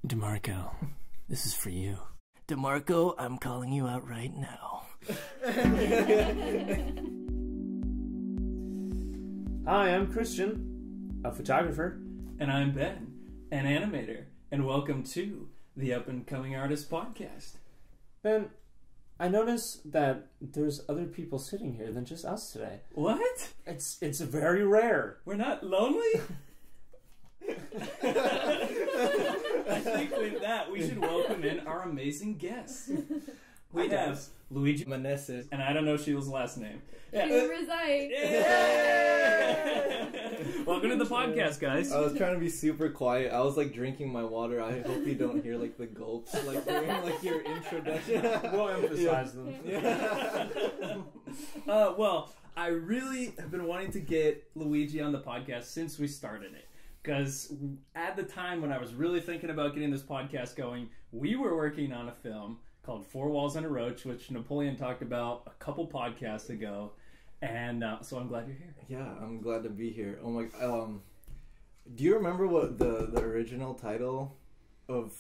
DeMarco, this is for you. DeMarco, I'm calling you out right now. Hi, I'm Christian, a photographer. And I'm Ben, an animator. And welcome to the Up and Coming Artist Podcast. Ben, I noticed that there's other people sitting here than just us today. What? It's very rare. We're not lonely? I think with that, we should welcome in our amazing guests. We have Luigi Manese, and I don't know Sheila's last name. Sheila Rezaei. Yeah. Welcome to the podcast, guys. I was trying to be super quiet. I was like drinking my water. I hope you don't hear like the gulps like during like your introduction. We'll emphasize them. Well, I really have been wanting to get Luigi on the podcast since we started it. Because at the time when I was really thinking about getting this podcast going, we were working on a film called Four Walls and a Roach, which Napoleon talked about a couple podcasts ago. And so I'm glad you're here. Yeah, I'm glad to be here. Oh my, do you remember what the original title of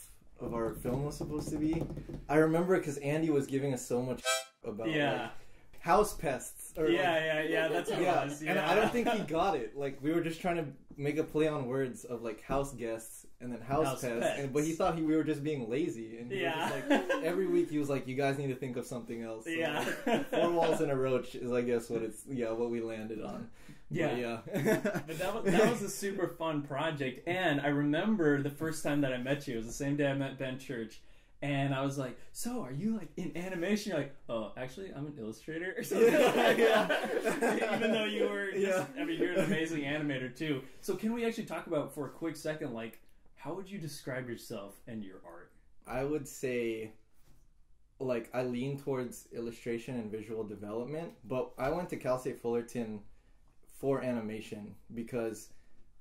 our film was supposed to be? I remember because Andy was giving us so much about like, house pests. Or Yeah, that's what it was. Yeah. And I don't think he got it. Like, we were just trying to make a play on words of like house guests and then house pests. But he thought we were just being lazy. And he was just like, every week he was like, you guys need to think of something else. So yeah. Like, Four Walls and a Roach is, I guess, what we landed on. Yeah. But that was a super fun project. And I remember the first time that I met you, it was the same day I met Ben Church. And I was like, so are you like in animation? You're like, oh, actually, I'm an illustrator or something. Even though you were just, I mean, you're an amazing animator too. So can we actually talk about for a quick second, like, how would you describe yourself and your art? I would say, like, I lean towards illustration and visual development, but I went to Cal State Fullerton for animation because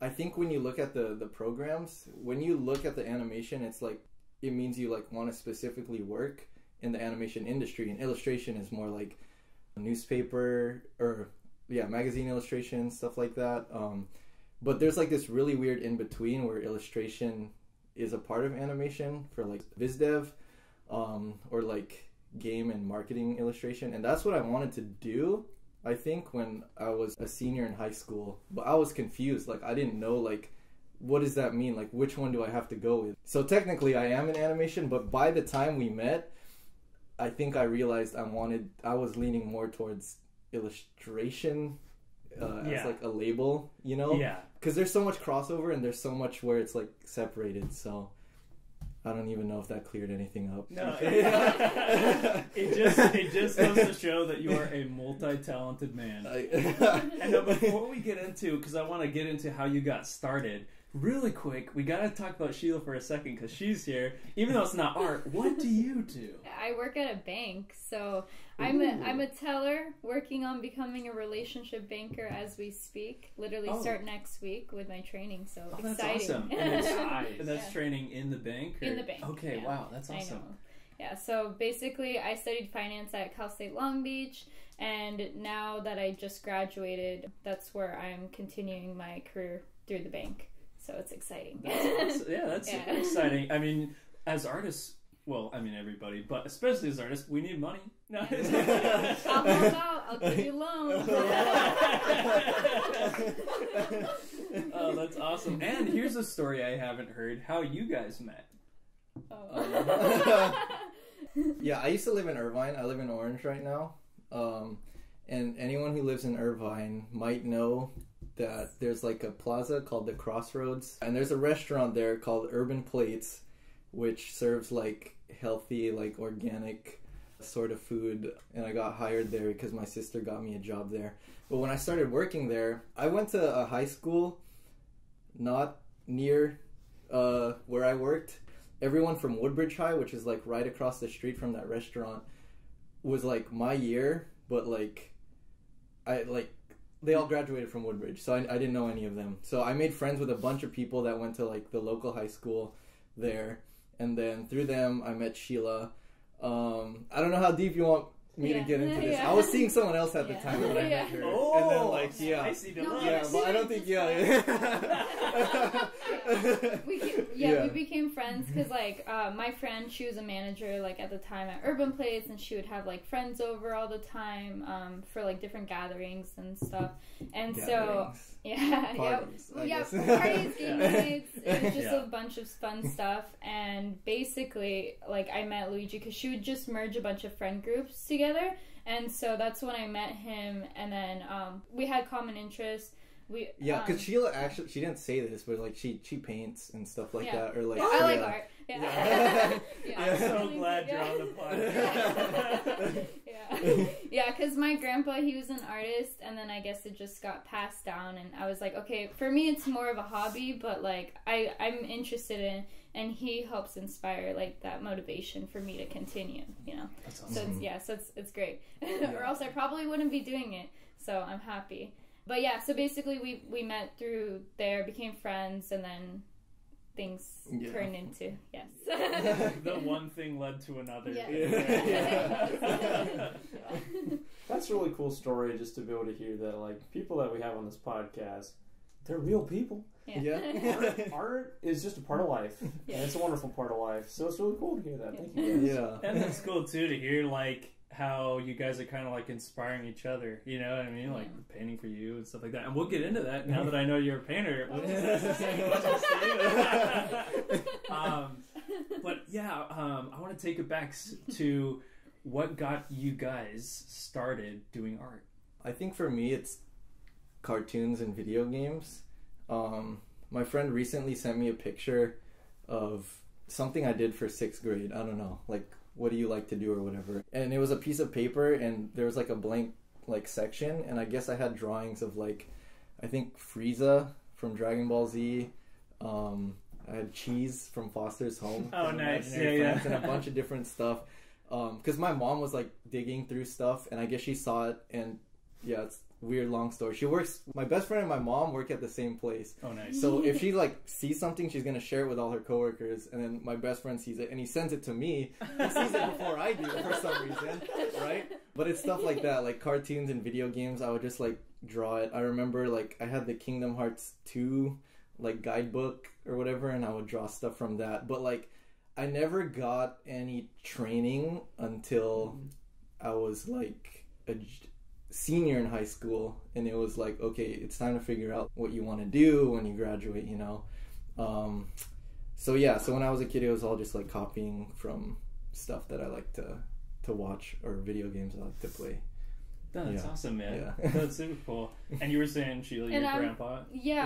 I think when you look at the programs, when you look at the animation, it's like, it means you like want to specifically work in the animation industry, and illustration is more like a newspaper or magazine illustration, stuff like that. But there's like this really weird in between where illustration is a part of animation for like biz dev or like game and marketing illustration, and that's what I wanted to do, I think, when I was a senior in high school. But I was confused, like I didn't know like, what does that mean? Like, which one do I have to go with? So technically I am in animation, but by the time we met, I think I realized I was leaning more towards illustration as like a label, you know? Yeah. Because there's so much crossover and there's so much where it's like separated, so I don't even know if that cleared anything up. No, it just goes to show that you are a multi-talented man. And before we get into, because I want to get into how you got started, really quick, we got to talk about Sheila for a second because she's here. Even though it's not art, what do you do? I work at a bank, so I'm a teller working on becoming a relationship banker as we speak. Literally start next week with my training, so that's exciting. Awesome. And that's training in the bank? Or? In the bank. Okay, yeah. Wow, that's awesome. I know. Yeah, so basically I studied finance at Cal State Long Beach, and now that I just graduated, that's where I'm continuing my career through the bank. So it's exciting. That's awesome. Yeah, that's super exciting. I mean, as artists, well, I mean everybody, but especially as artists, we need money. No. I'll help out. I'll give you loans. Oh, that's awesome. And here's a story I haven't heard, how you guys met. Yeah, I used to live in Irvine. I live in Orange right now. And anyone who lives in Irvine might know that there's like a plaza called the Crossroads, and there's a restaurant there called Urban Plates, which serves like healthy, like organic sort of food. And I got hired there because my sister got me a job there. But when I started working there, I went to a high school not near where I worked. Everyone from Woodbridge High, which is like right across the street from that restaurant, was like my year, but like they all graduated from Woodbridge, so I didn't know any of them. So I made friends with a bunch of people that went to like the local high school there, and then through them I met Sheila. I don't know how deep you want me to get into this. I was seeing someone else at the time when I met her. Oh, and then like, I see the but I don't think, We became friends because like my friend, she was a manager like at the time at Urban Place, and she would have like friends over all the time for like different gatherings and stuff. And parties, parties, game nights. It was just a bunch of fun stuff. And basically, like I met Luigi because she would just merge a bunch of friend groups together, and so that's when I met him. And then we had common interests. Because Sheila actually, she didn't say this, but like she paints and stuff like that, or like I like art. I'm so glad you're on the podcast. Because my grandpa, he was an artist, and then I guess it just got passed down, and I was like, okay, for me it's more of a hobby, but like I'm interested in, and he helps inspire like that motivation for me to continue, you know. That's awesome. So it's great. Or else I probably wouldn't be doing it, so I'm happy. But yeah, so basically we met through there, became friends, and then things turned into, the one thing led to another. That's a really cool story, just to be able to hear that, like, people that we have on this podcast, they're real people. Art is just a part of life, and it's a wonderful part of life, so it's really cool to hear that. Thank you guys. And it's cool too to hear like how you guys are kind of like inspiring each other, you know what I mean? Like painting for you and stuff like that. And we'll get into that now that I know you're a painter. But yeah, I want to take it back to what got you guys started doing art. I think for me it's cartoons and video games. My friend recently sent me a picture of something I did for 6th grade. I don't know, like, what do you like to do or whatever, and it was a piece of paper and there was like a blank like section, and I guess I had drawings of like, I think Frieza from Dragon Ball Z, I had Cheese from Foster's Home, nice, and a bunch of different stuff, because my mom was like digging through stuff, and I guess she saw it, and it's weird long story. My best friend and my mom work at the same place. Oh, nice. So if she like sees something, she's gonna share it with all her coworkers, and then my best friend sees it and he sends it to me. He sees it before I do for some reason, right? But it's stuff like that, like cartoons and video games. I would just like draw it. I remember like I had the Kingdom Hearts 2 like guidebook or whatever, and I would draw stuff from that. But like I never got any training until I was like a senior in high school, and it was like, okay, it's time to figure out what you want to do when you graduate, you know. So when I was a kid, it was all just like copying from stuff that I like to watch, or video games I like to play. That's awesome, man. That's super cool. And you were saying, Sheila, your grandpa?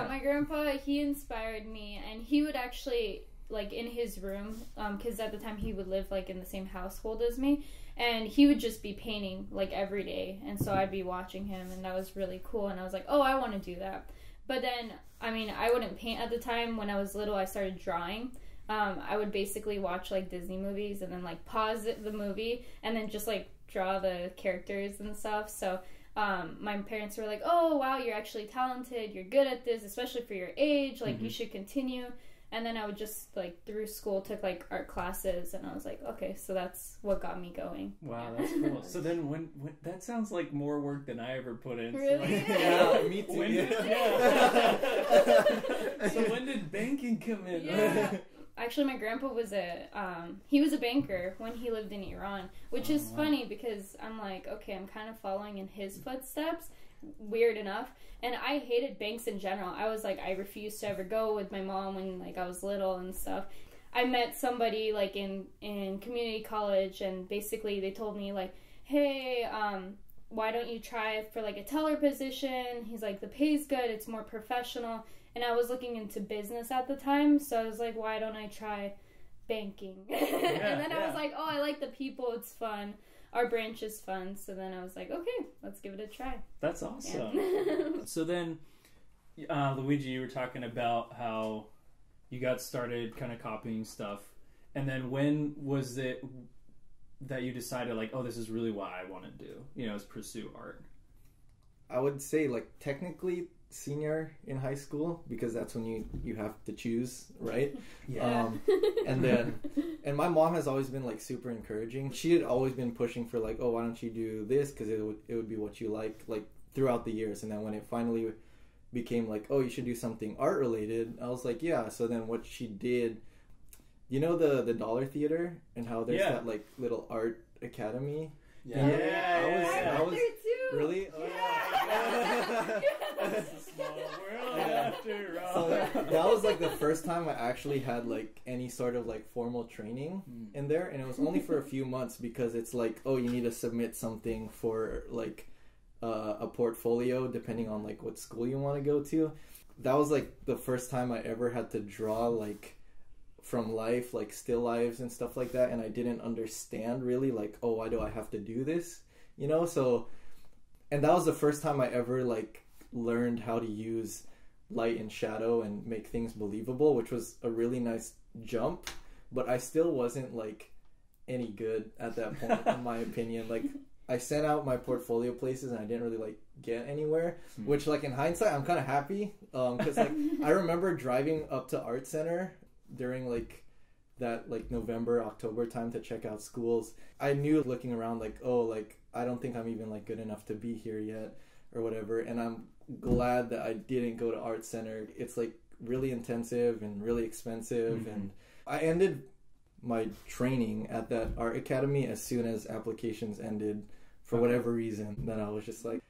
My grandpa, he inspired me, and he would actually, like, in his room, because at the time he would live like in the same household as me, and he would just be painting like every day, and so I'd be watching him, and that was really cool, and I was like, oh, I want to do that. But then, I mean, I wouldn't paint at the time. When I was little, I started drawing. I would basically watch like Disney movies and then like pause the movie and then just like draw the characters and stuff. So my parents were like, oh wow, you're actually talented, you're good at this, especially for your age, like you should continue. And then I would just, like, through school, took, like, art classes, and I was like, okay, so that's what got me going. Wow, that's cool. So then when that sounds like more work than I ever put in. Really? So Me too. So when did banking come in? Yeah. Actually, my grandpa was he was a banker when he lived in Iran, which is funny because I'm like, okay, I'm kind of following in his footsteps, weird enough. And I hated banks in general. I was like, I refused to ever go with my mom when like I was little and stuff. I met somebody like in community college, and basically they told me like, hey, why don't you try for like a teller position? He's like, the pay's good, it's more professional. And I was looking into business at the time, so I was like, why don't I try banking? And then I was like, oh, I like the people, it's fun. Our branch is fun. So then I was like, okay, let's give it a try. That's awesome. So then, Luigi, you were talking about how you got started kind of copying stuff. And then when was it that you decided like, oh, this is really what I want to do, you know, is pursue art? I would say like technically senior in high school, because that's when you have to choose, right? And my mom has always been like super encouraging. She had always been pushing for like, oh, why don't you do this, because it would be what you like throughout the years. And then when it finally became like, oh, you should do something art related. I was like, yeah. So then what she did, you know, the Dollar Theater and how there's that like little art academy. Yeah. I was there too. Really? Yeah. It's a small world after all. So that was like the first time I actually had like any sort of like formal training in there, and it was only for a few months because it's like, oh, you need to submit something for like a portfolio depending on like what school you want to go to. That was like the first time I ever had to draw like from life, like still lives and stuff like that, and I didn't understand really like, oh, why do I have to do this, you know? So, and that was the first time I ever like learned how to use light and shadow and make things believable, which was a really nice jump, but I still wasn't like any good at that point in my opinion. Like I sent out my portfolio places and I didn't really like get anywhere, which like in hindsight I'm kind of happy because like I remember driving up to Art Center during like that like November, October time to check out schools. I knew looking around like, oh, like I don't think I'm even like good enough to be here yet or whatever, and I'm glad that I didn't go to Art Center. It's like really intensive and really expensive, and I ended my training at that art academy as soon as applications ended for whatever reason. Then I was just like,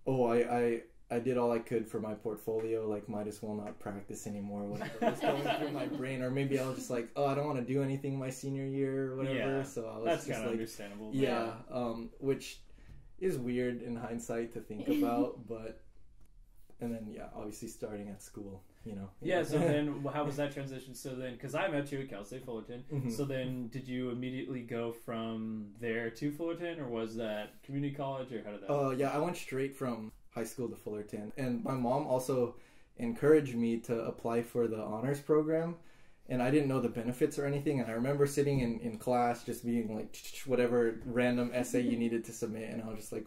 oh, I did all I could for my portfolio, like might as well not practice anymore, whatever was going through my brain. Or maybe I was just like, oh, I don't want to do anything my senior year or whatever. So I was that's just kind of like, understandable. yeah, which is weird in hindsight to think about, but and then yeah, obviously starting at school, you know. Yeah, so then how was that transition? So then, because I met you at Cal State Fullerton, so then did you immediately go from there to Fullerton, or was that community college, or how did that yeah, I went straight from high school to Fullerton, and my mom also encouraged me to apply for the honors program, and I didn't know the benefits or anything, and I remember sitting in class just being like whatever random essay you needed to submit, and I was just like,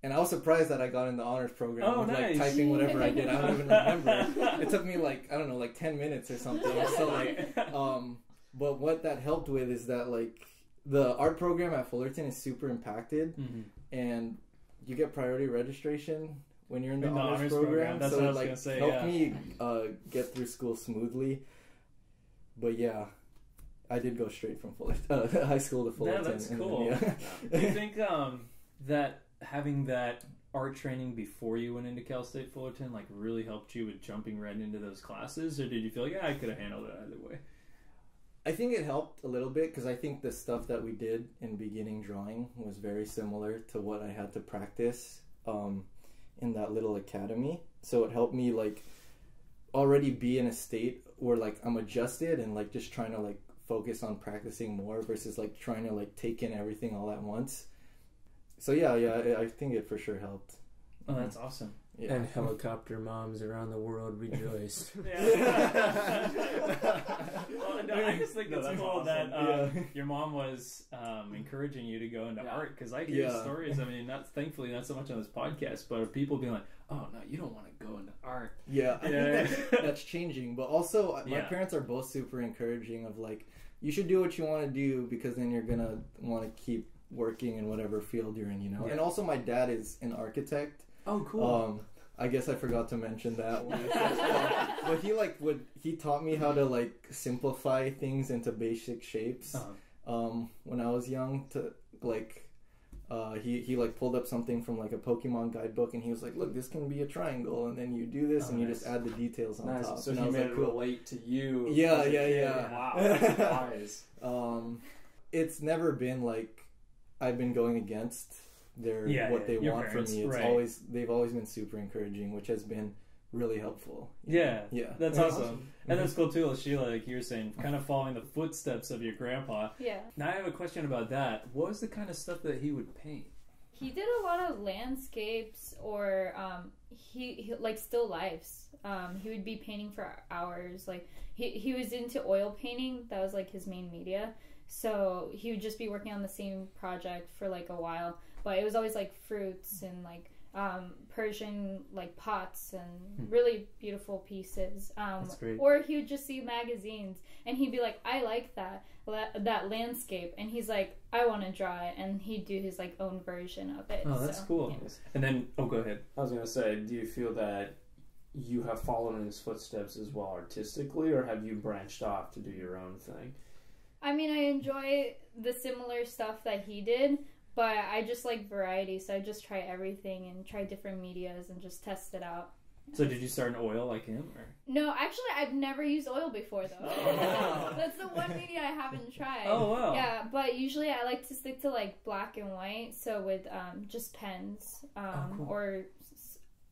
and I was surprised that I got in the honors program. Oh, nice. Like typing whatever I did. I don't even remember. It took me like, I don't know, like 10 minutes or something. So like, but what that helped with is that like the art program at Fullerton is super impacted, and you get priority registration when you're in the honors program. That's so what I it was like gonna say, helped me get through school smoothly. But yeah, I did go straight from Fullerton, high school to Fullerton. Yeah, that's cool. Then, Do you think that having that art training before you went into Cal State Fullerton like really helped you with jumping right into those classes, or did you feel like, yeah, I could have handled it either way? I think it helped a little bit because I think the stuff that we did in beginning drawing was very similar to what I had to practice in that little academy. So it helped me like already be in a state where like I'm adjusted and like just trying to like focus on practicing more versus like trying to like take in everything all at once. So yeah, I think it for sure helped. Oh, that's awesome. Yeah. And helicopter moms around the world rejoiced. Well, no, I just think that's cool awesome. That your mom was encouraging you to go into art, because I hear stories. I mean, thankfully not so much on this podcast, but of people being like, "Oh no, you don't want to go into art." Yeah, I think that's changing. But also, my parents are both super encouraging of like, you should do what you want to do because then you're gonna want to keep working in whatever field you're in, you know. And also, my dad is an architect. Oh, cool. I guess I forgot to mention that one. But he taught me how to like simplify things into basic shapes. When I was young, to like he like pulled up something from like a Pokemon guidebook, and he was like, look, this can be a triangle, and then you do this and you just add the details on top. So and he made it relate to you. Yeah. Wow, that's wise. It's never been like I've been going against what they want from me. It's they've always been super encouraging, which has been really helpful. Yeah, that's awesome. And that's cool too, Sheila, like you were saying, kind of following the footsteps of your grandpa. Yeah. Now I have a question about that. What was the kind of stuff that he would paint? He did a lot of landscapes, or he like still lifes. He would be painting for hours. Like he was into oil painting. That was like his main media. So he would just be working on the same project for like a while, but it was always like fruits and like Persian like pots and really beautiful pieces. That's great. Or he would just see magazines and he'd be like, I like that landscape, and he's like, I want to draw it, and he'd do his like own version of it. Oh, that's cool. Yeah. And then, go ahead. I was gonna say, do you feel that you have followed in his footsteps as well artistically, or have you branched off to do your own thing? I mean, I enjoy the similar stuff that he did, but I just like variety, so I just try everything and try different medias and just test it out. So did you start in oil like him? Or? No, actually, I've never used oil before, though. Oh, wow. That's the one media I haven't tried. Oh, wow. Yeah, but usually I like to stick to, like, black and white, so with just pens. Cool. Or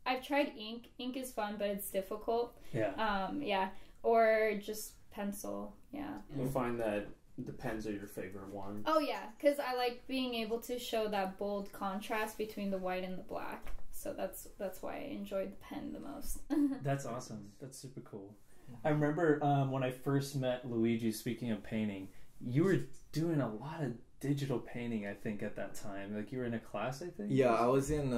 I've tried ink. Ink is fun, but it's difficult. Yeah. Yeah. Or just pencil, yeah. You find that the pens are your favorite one? Oh, yeah, because I like being able to show that bold contrast between the white and the black. So that's why I enjoyed the pen the most. That's awesome. That's super cool. I remember when I first met Luigi, speaking of painting, you were doing a lot of digital painting, I think, at that time. Like, you were in a class, I think? Yeah, I was in,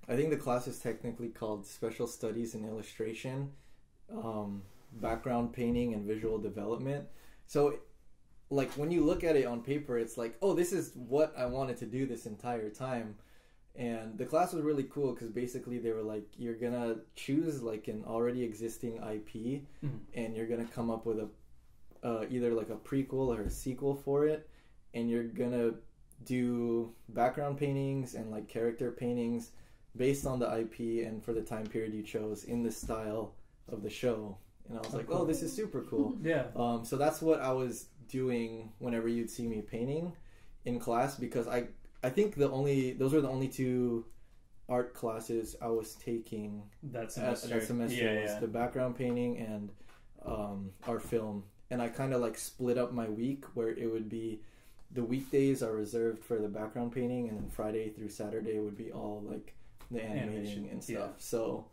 I think the class is technically called Special Studies in Illustration, Background Painting and Visual Development. So, like, when you look at it on paper, it's like, oh, this is what I wanted to do this entire time. And the class was really cool because basically they were like, you're gonna choose like an already existing IP, and you're gonna come up with a either like a prequel or a sequel for it, and you're gonna do background paintings and like character paintings based on the IP and for the time period you chose in the style of the show. And I was like, cool. oh, this is super cool. Yeah. So that's what I was doing whenever you'd see me painting in class, because I think those were the only two art classes I was taking that semester. Was the background painting and art film. And I kind of like split up my week where it would be the weekdays are reserved for the background painting, and then Friday through Saturday would be all like the animating and stuff. Yeah. So,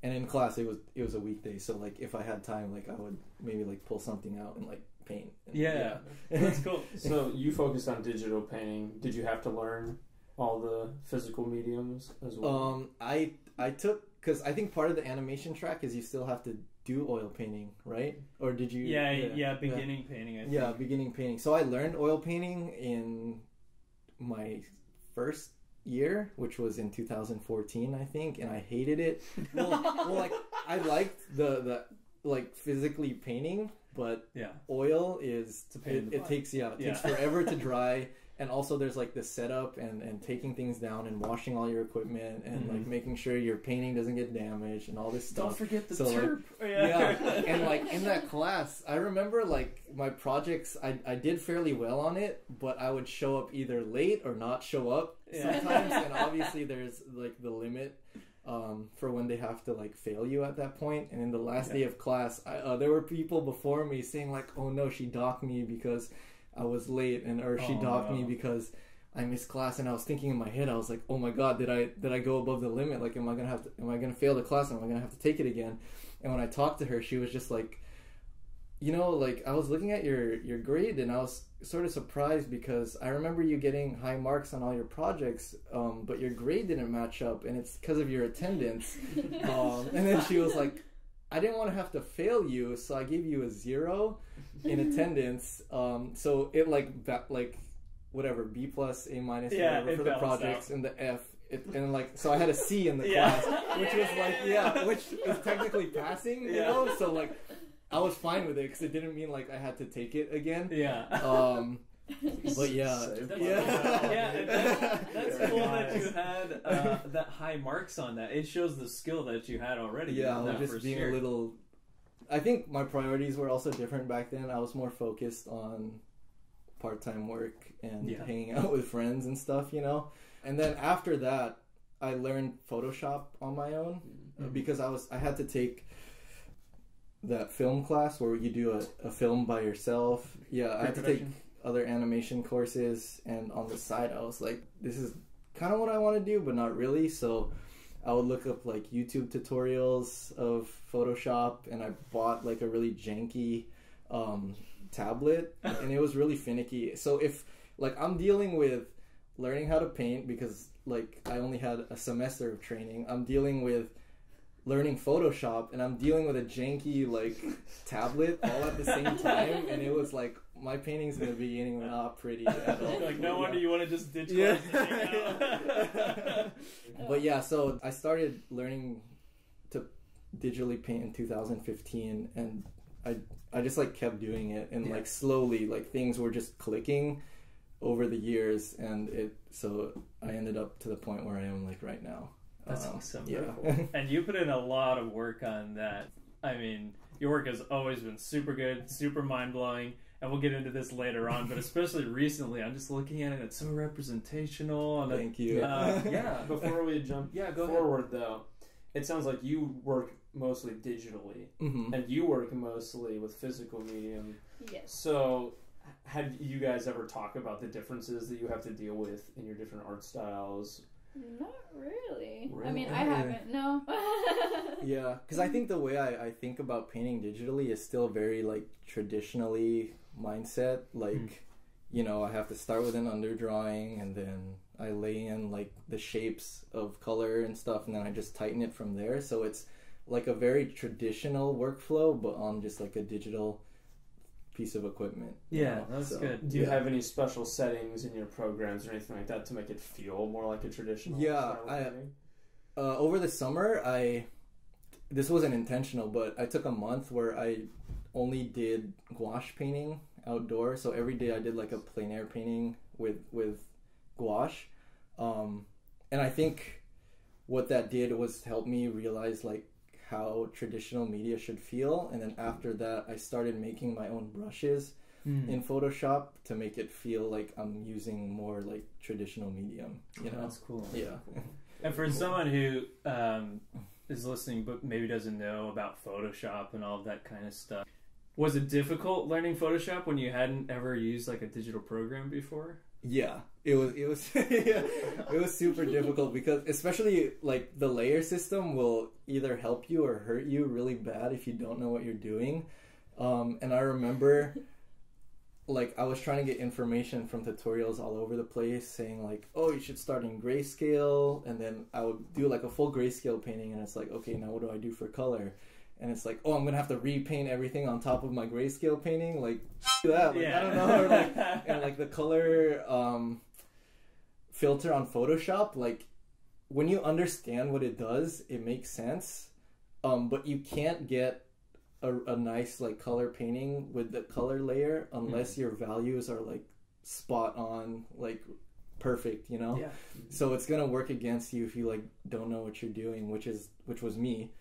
and in class it was a weekday, so like if I had time, like I would maybe like pull something out and like paint. Yeah. That's cool. So you focused on digital painting. Did you have to learn all the physical mediums as well? I took, because I think part of the animation track is you still have to do oil painting, right? Or did you? Beginning painting. I think. Yeah, beginning painting. So I learned oil painting in my first year, which was in 2014, I think, and I hated it. Well, like I liked the like physically painting, but oil is it takes forever to dry. And also there's like the setup and taking things down and washing all your equipment and like making sure your painting doesn't get damaged and all this stuff. Don't forget the terp. Like, and like in that class, I remember like my projects, I did fairly well on it, but I would show up either late or not show up sometimes. And obviously there's like the limit for when they have to like fail you at that point. And in the last day of class, there were people before me saying like, oh no, she docked me because I was late, or she docked me because I missed class. And I was thinking in my head, I was like, oh my god, did I go above the limit? Like, am I gonna fail the class? Am I gonna have to take it again? And when I talked to her, she was just like, you know, like I was looking at your grade and I was sort of surprised because I remember you getting high marks on all your projects, but your grade didn't match up, and it's because of your attendance. And then she was like, I didn't want to have to fail you, so I gave you a 0 in attendance. So it like whatever, B plus, A minus, whatever for the projects, and the F. And like, so I had a C in the class, which was like, which is technically passing, you know? So like, I was fine with it because it didn't mean like I had to take it again. But that's cool that you had that high marks on that. It shows the skill that you had already. Yeah, I was just being a little. I think my priorities were also different back then. I was more focused on part-time work and hanging out with friends and stuff, you know. And then after that, I learned Photoshop on my own because I had to take that film class where you do a film by yourself. I had to take other animation courses, and on the side I was like, this is kind of what I want to do, but not really. So I would look up like YouTube tutorials of Photoshop, and I bought like a really janky tablet, and it was really finicky. So if like I'm dealing with learning how to paint because like I only had a semester of training, I'm dealing with learning Photoshop, and I'm dealing with a janky like tablet all at the same time, and it was like my paintings in the beginning were not pretty at all. Like, no wonder you want to just ditch class and hang out. But yeah, so I started learning to digitally paint in 2015, and I just like kept doing it, and like slowly like things were just clicking over the years, and so I ended up to the point where I am like right now. That's awesome. Yeah. Cool. And you put in a lot of work on that. I mean, your work has always been super good, super mind-blowing, and we'll get into this later on, but especially recently, I'm just looking at it, it's so representational. And Thank you. Yeah, before we jump go forward, though, it sounds like you work mostly digitally, and you work mostly with physical medium. Yes. So, have you guys ever talked about the differences that you have to deal with in your different art styles? Not really. Really? I mean, I haven't. No. Yeah, because I think the way I think about painting digitally is still very like traditionally mindset. Like, you know, I have to start with an underdrawing, and then I lay in like the shapes of color and stuff, and then I just tighten it from there. So it's like a very traditional workflow, but on just like a digital piece of equipment. Yeah, that's good. Do you have any special settings in your programs or anything like that to make it feel more like a traditional style of painting? Over the summer, this wasn't intentional, but I took a month where I only did gouache painting outdoor. So every day I did like a plein air painting with gouache, and I think what that did was help me realize like how traditional media should feel. And then after that, I started making my own brushes in Photoshop to make it feel like I'm using more like traditional medium. You know, that's cool. Yeah. And for someone who is listening but maybe doesn't know about Photoshop and all of that kind of stuff, was it difficult learning Photoshop when you hadn't ever used like a digital program before? Yeah, it was it was super difficult, because especially like the layer system will either help you or hurt you really bad if you don't know what you're doing. And I remember like I was trying to get information from tutorials all over the place saying like, oh, you should start in grayscale, and then I would do like a full grayscale painting, and it's like, okay, now what do I do for color? And it's like, oh, I'm gonna have to repaint everything on top of my grayscale painting, like that. Like, I don't know. Or like, and like the color filter on Photoshop, like when you understand what it does, it makes sense. But you can't get a nice like color painting with the color layer unless your values are like spot on, like perfect, you know. Yeah. So it's gonna work against you if you like don't know what you're doing, which was me.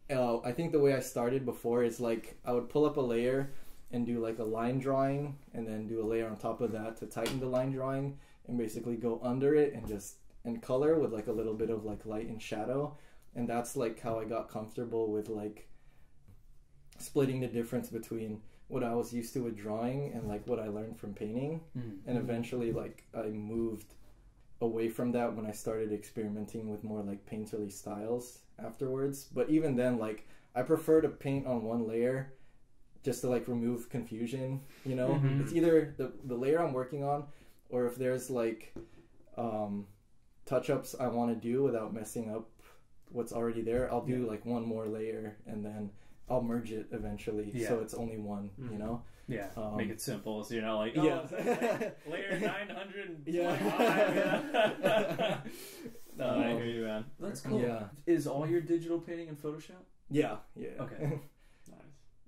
I think the way I started before is like I would pull up a layer and do like a line drawing, and then do a layer on top of that to tighten the line drawing, and basically go under it and color with like a little bit of like light and shadow. And that's like how I got comfortable with like splitting the difference between what I was used to with drawing and like what I learned from painting. And eventually like I moved away from that when I started experimenting with more like painterly styles afterwards. But even then, like I prefer to paint on one layer just to like remove confusion, you know. It's either the layer I'm working on, or if there's like touch-ups I want to do without messing up what's already there, I'll do like one more layer, and then I'll merge it eventually, so it's only one, you know. Yeah, make it simple, so you're not like, layer 925. No, I hear you, man. That's cool. Yeah. Is all your digital painting in Photoshop? Yeah. Okay. Nice.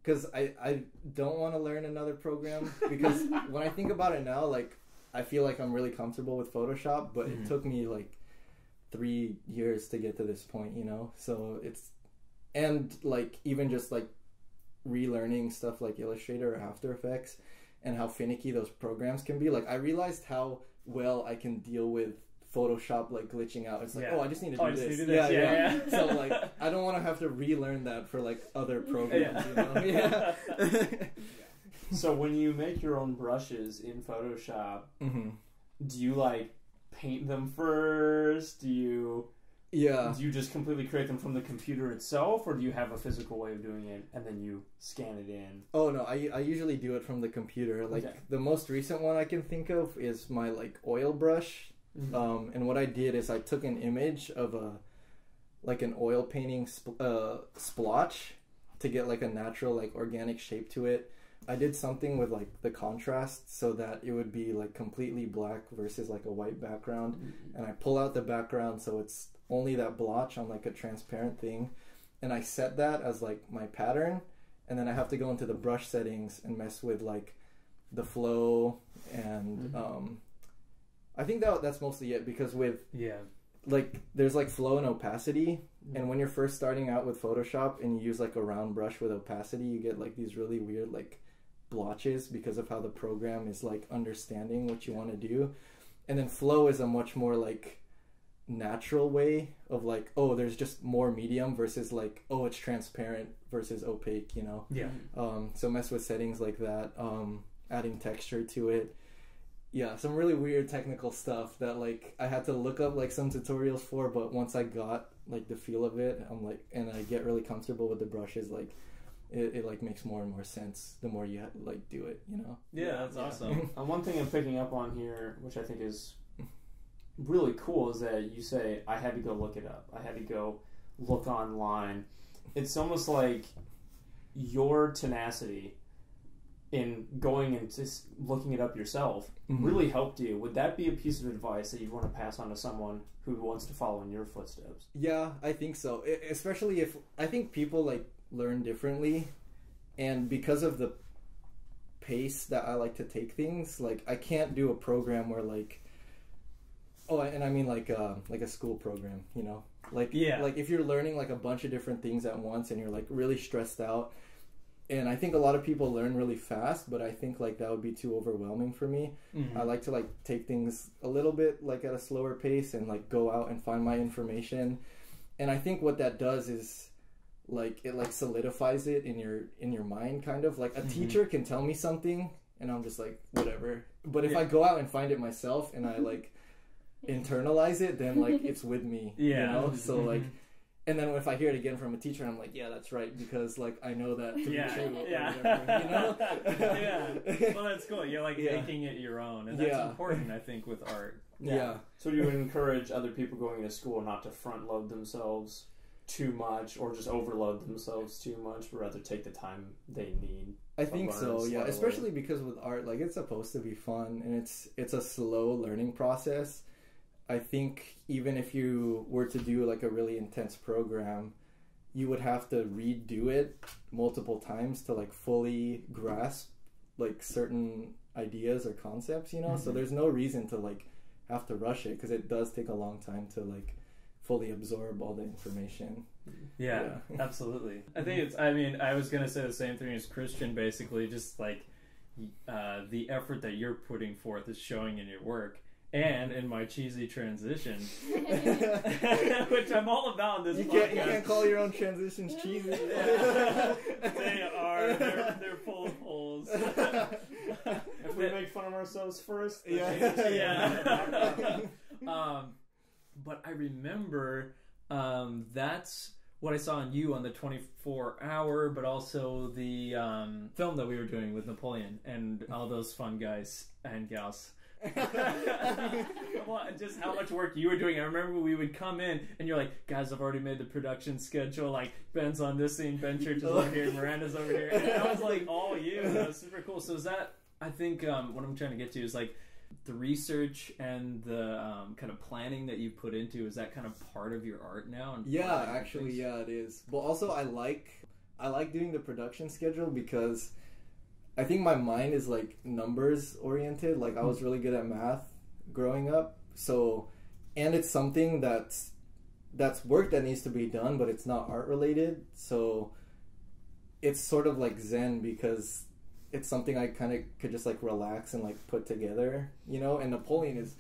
Because I don't want to learn another program, because when I think about it now, like I feel like I'm really comfortable with Photoshop, but it took me like 3 years to get to this point, you know. So it's, and like even just like relearning stuff like Illustrator or After Effects and how finicky those programs can be. Like I realized how well I can deal with Photoshop like glitching out. It's like, oh, I just need to do this. Yeah. So like I don't want to have to relearn that for like other programs, you know? So when you make your own brushes in Photoshop, do you like paint them first? Do you just completely create them from the computer itself, or do you have a physical way of doing it and then you scan it in? Oh no, I usually do it from the computer. Like the most recent one I can think of is my like oil brush. And what I did is I took an image of an oil painting splotch to get like a natural like organic shape to it. I did something with like the contrast so that it would be like completely black versus like a white background, and I pull out the background so it's only that blotch on like a transparent thing, and I set that as like my pattern, and then I have to go into the brush settings and mess with like the flow and I think that's mostly it, because with like there's like flow and opacity, and when you're first starting out with Photoshop and you use like a round brush with opacity, you get like these really weird like blotches because of how the program is like understanding what you want to do. And then flow is a much more like natural way of like, oh, there's just more medium versus like, oh, it's transparent versus opaque, you know? Yeah. So mess with settings like that, adding texture to it. Yeah, some really weird technical stuff that like I had to look up like some tutorials for, but once I got like the feel of it, I'm like, and I get really comfortable with the brushes, like it like makes more and more sense the more you like do it, you know? Yeah, that's awesome. One thing I'm picking up on here, which I think is really cool, is that you say, I had to go look it up. I had to go look online. It's almost like your tenacity in going and just looking it up yourself really helped you. Would that be a piece of advice that you'd want to pass on to someone who wants to follow in your footsteps? Yeah, I think so. Especially if, I think people like learn differently, and because of the pace that I like to take things, like I can't do a program where like, oh, and I mean like a school program, you know, like like if you're learning like a bunch of different things at once and you're like really stressed out. And I think a lot of people learn really fast, but I think like that would be too overwhelming for me. I like to like take things a little bit like at a slower pace and like go out and find my information. And I think what that does is like it like solidifies it in your mind, kind of like a teacher can tell me something and I'm just like whatever. But if I go out and find it myself and I like internalize it, then like it's with me, you know? So like, and then if I hear it again from a teacher, I'm like, yeah, that's right, because like I know that to be true. Whatever, you know? Well, that's cool. You're like making it your own, and that's important, I think, with art. So you would encourage other people going to school not to front load themselves too much or just overload themselves too much, but rather take the time they need. I think so, yeah. Especially because with art, like it's supposed to be fun, and it's a slow learning process. I think even if you were to do like a really intense program, you would have to redo it multiple times to like fully grasp like certain ideas or concepts, you know? So there's no reason to like have to rush it, because it does take a long time to like fully absorb all the information. Yeah. Absolutely. I think I was going to say the same thing as Christian, basically, just like the effort that you're putting forth is showing in your work. And in my cheesy transition, which I'm all about in this podcast. You can't call your own transitions cheesy. They are. They're full of holes. If we make fun of ourselves first, but I remember that's what I saw in you on the 24-hour, but also the film that we were doing with Napoleon and all those fun guys and gals. Well, just how much work you were doing. I remember we would come in and you're like, guys, I've already made the production schedule, like Ben's on this scene, Ben Church is over here, Miranda's over here, and I was like, all you. That was super cool. So is that, I think what I'm trying to get to is like the research and the kind of planning that you put into, is that kind of part of your art now? And actually it is. But also I like doing the production schedule because I think my mind is like numbers oriented. Like I was really good at math growing up. So, and it's something that's work that needs to be done, but it's not art related. So it's sort of like Zen, because it's something I kind of could just like relax and like put together, you know? And Napoleon is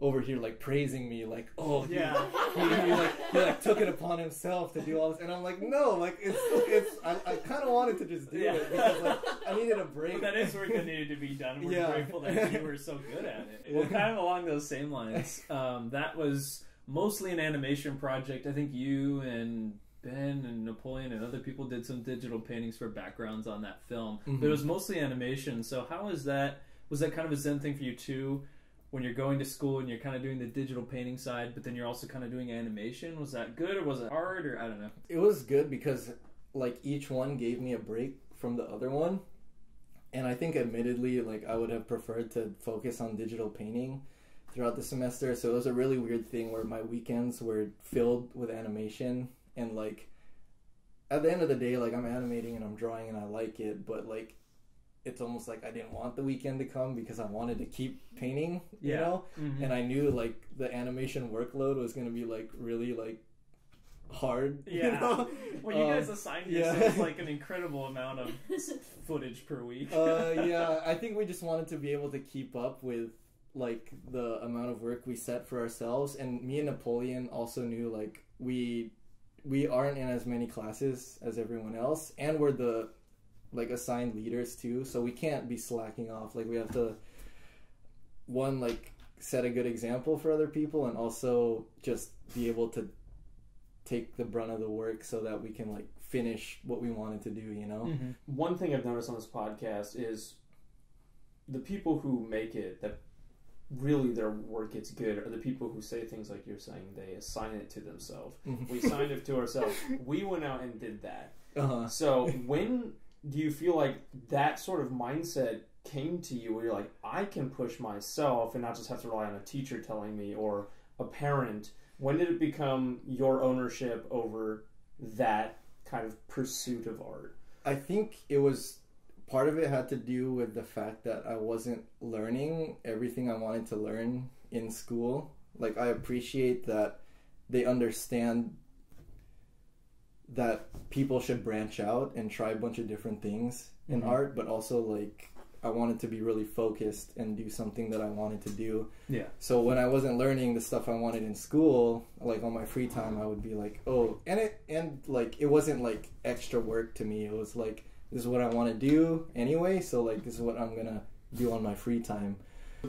over here like praising me, like, oh he like took it upon himself to do all this, and I'm like, no, like it's I kind of wanted to just do it because like I needed a break. But that is work that needed to be done, and we're grateful that you were so good at it. Well, kind of along those same lines, that was mostly an animation project. I think you and Ben and Napoleon and other people did some digital paintings for backgrounds on that film, but it was mostly animation. So how is that? Was that kind of a Zen thing for you too? When you're going to school and you're kind of doing the digital painting side, but then you're also kind of doing animation, was that good or was it hard, or I don't know? It was good because like each one gave me a break from the other one. And I think admittedly, like I would have preferred to focus on digital painting throughout the semester. So it was a really weird thing where my weekends were filled with animation, and like at the end of the day, like I'm animating and I'm drawing and I like it, but like it's almost like I didn't want the weekend to come because I wanted to keep painting, you know? Mm-hmm. And I knew like the animation workload was going to be like really like hard. Yeah. You know? Well, you guys assigned yourselves like an incredible amount of footage per week. Yeah, I think we just wanted to be able to keep up with like the amount of work we set for ourselves. And me and Napoleon also knew like we aren't in as many classes as everyone else, and we're the like assigned leaders too, so we can't be slacking off. Like we have to like set a good example for other people, and also just be able to take the brunt of the work so that we can like finish what we wanted to do, you know? Mm-hmm. One thing I've noticed on this podcast is the people who make it, that really their work gets good, are the people who say things like you're saying, they assign it to themselves. We signed it to ourselves. We went out and did that. So when do you feel like that sort of mindset came to you where you're like, I can push myself and not just have to rely on a teacher telling me or a parent? When did it become your ownership over that kind of pursuit of art? I think it was, part of it had to do with the fact that I wasn't learning everything I wanted to learn in school. Like I appreciate that they understand that people should branch out and try a bunch of different things in art, but also like I wanted to be really focused and do something that I wanted to do. Yeah. So when I wasn't learning the stuff I wanted in school, like on my free time, I would be like, oh, and like it wasn't like extra work to me. It was like, this is what I want to do anyway, so like this is what I'm gonna do on my free time.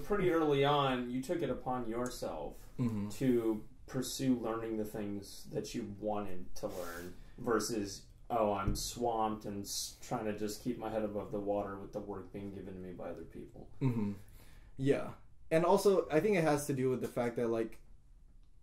Pretty early on, you took it upon yourself to pursue learning the things that you wanted to learn versus, oh, I'm swamped and trying to just keep my head above the water with the work being given to me by other people. Yeah. And also, I think it has to do with the fact that, like,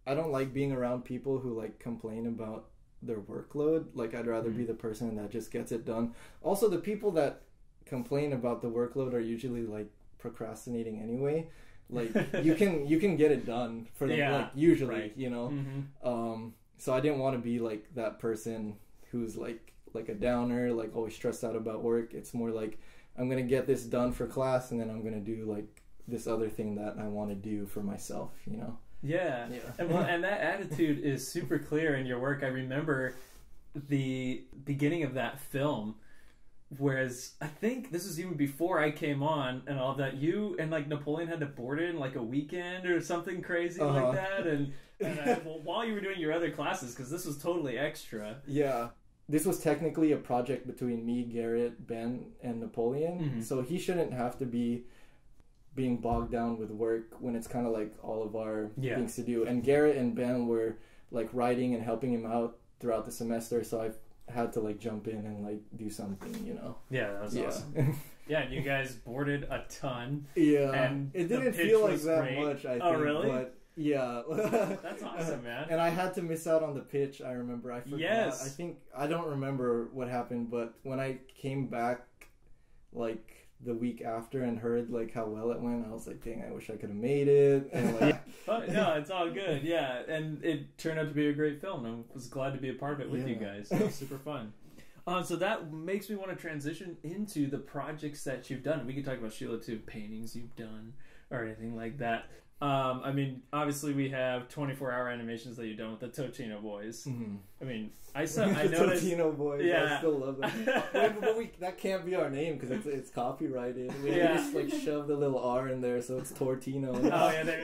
I don't like being around people who, like, complain about their workload. Like, I'd rather be the person that just gets it done. Also, the people that complain about the workload are usually, like, procrastinating anyway. Like, you can get it done for them, like, usually, you know? So I didn't want to be like that person who's like a downer, like always stressed out about work. It's more like, I'm gonna get this done for class, and then I'm gonna do like this other thing that I want to do for myself, you know? Yeah. And that attitude is super clear in your work. I remember the beginning of that film, whereas I think this was even before I came on and all that, you and like Napoleon had to board in like a weekend or something crazy like that, and well, while you were doing your other classes, because this was totally extra. Yeah, this was technically a project between me, Garrett, Ben, and Napoleon, so he shouldn't have to be being bogged down with work when it's kind of like all of our things to do. And Garrett and Ben were like writing and helping him out throughout the semester, so I've had to like jump in and like do something, you know. Yeah, that was awesome. Yeah, and you guys boarded a ton. Yeah, and it didn't feel like that great. much, I think. Oh, really? But yeah. That's awesome, man. And I had to miss out on the pitch, I remember. I forgot. Yes. I think, I don't remember what happened, but when I came back like the week after and heard like how well it went, I was like, dang, I wish I could have made it. And like, but no, it's all good. Yeah, and it turned out to be a great film. I was glad to be a part of it with you guys. It was super fun. So that makes me want to transition into the projects that you've done. We can talk about, Sheila, too, paintings you've done or anything like that. I mean, obviously we have 24-hour animations that you've done with the Totino Boys. I mean, I noticed... Totino Boys, I still love them. but that can't be our name because it's copyrighted. We just like shove the little R in there so it's Tortino. Oh, yeah, there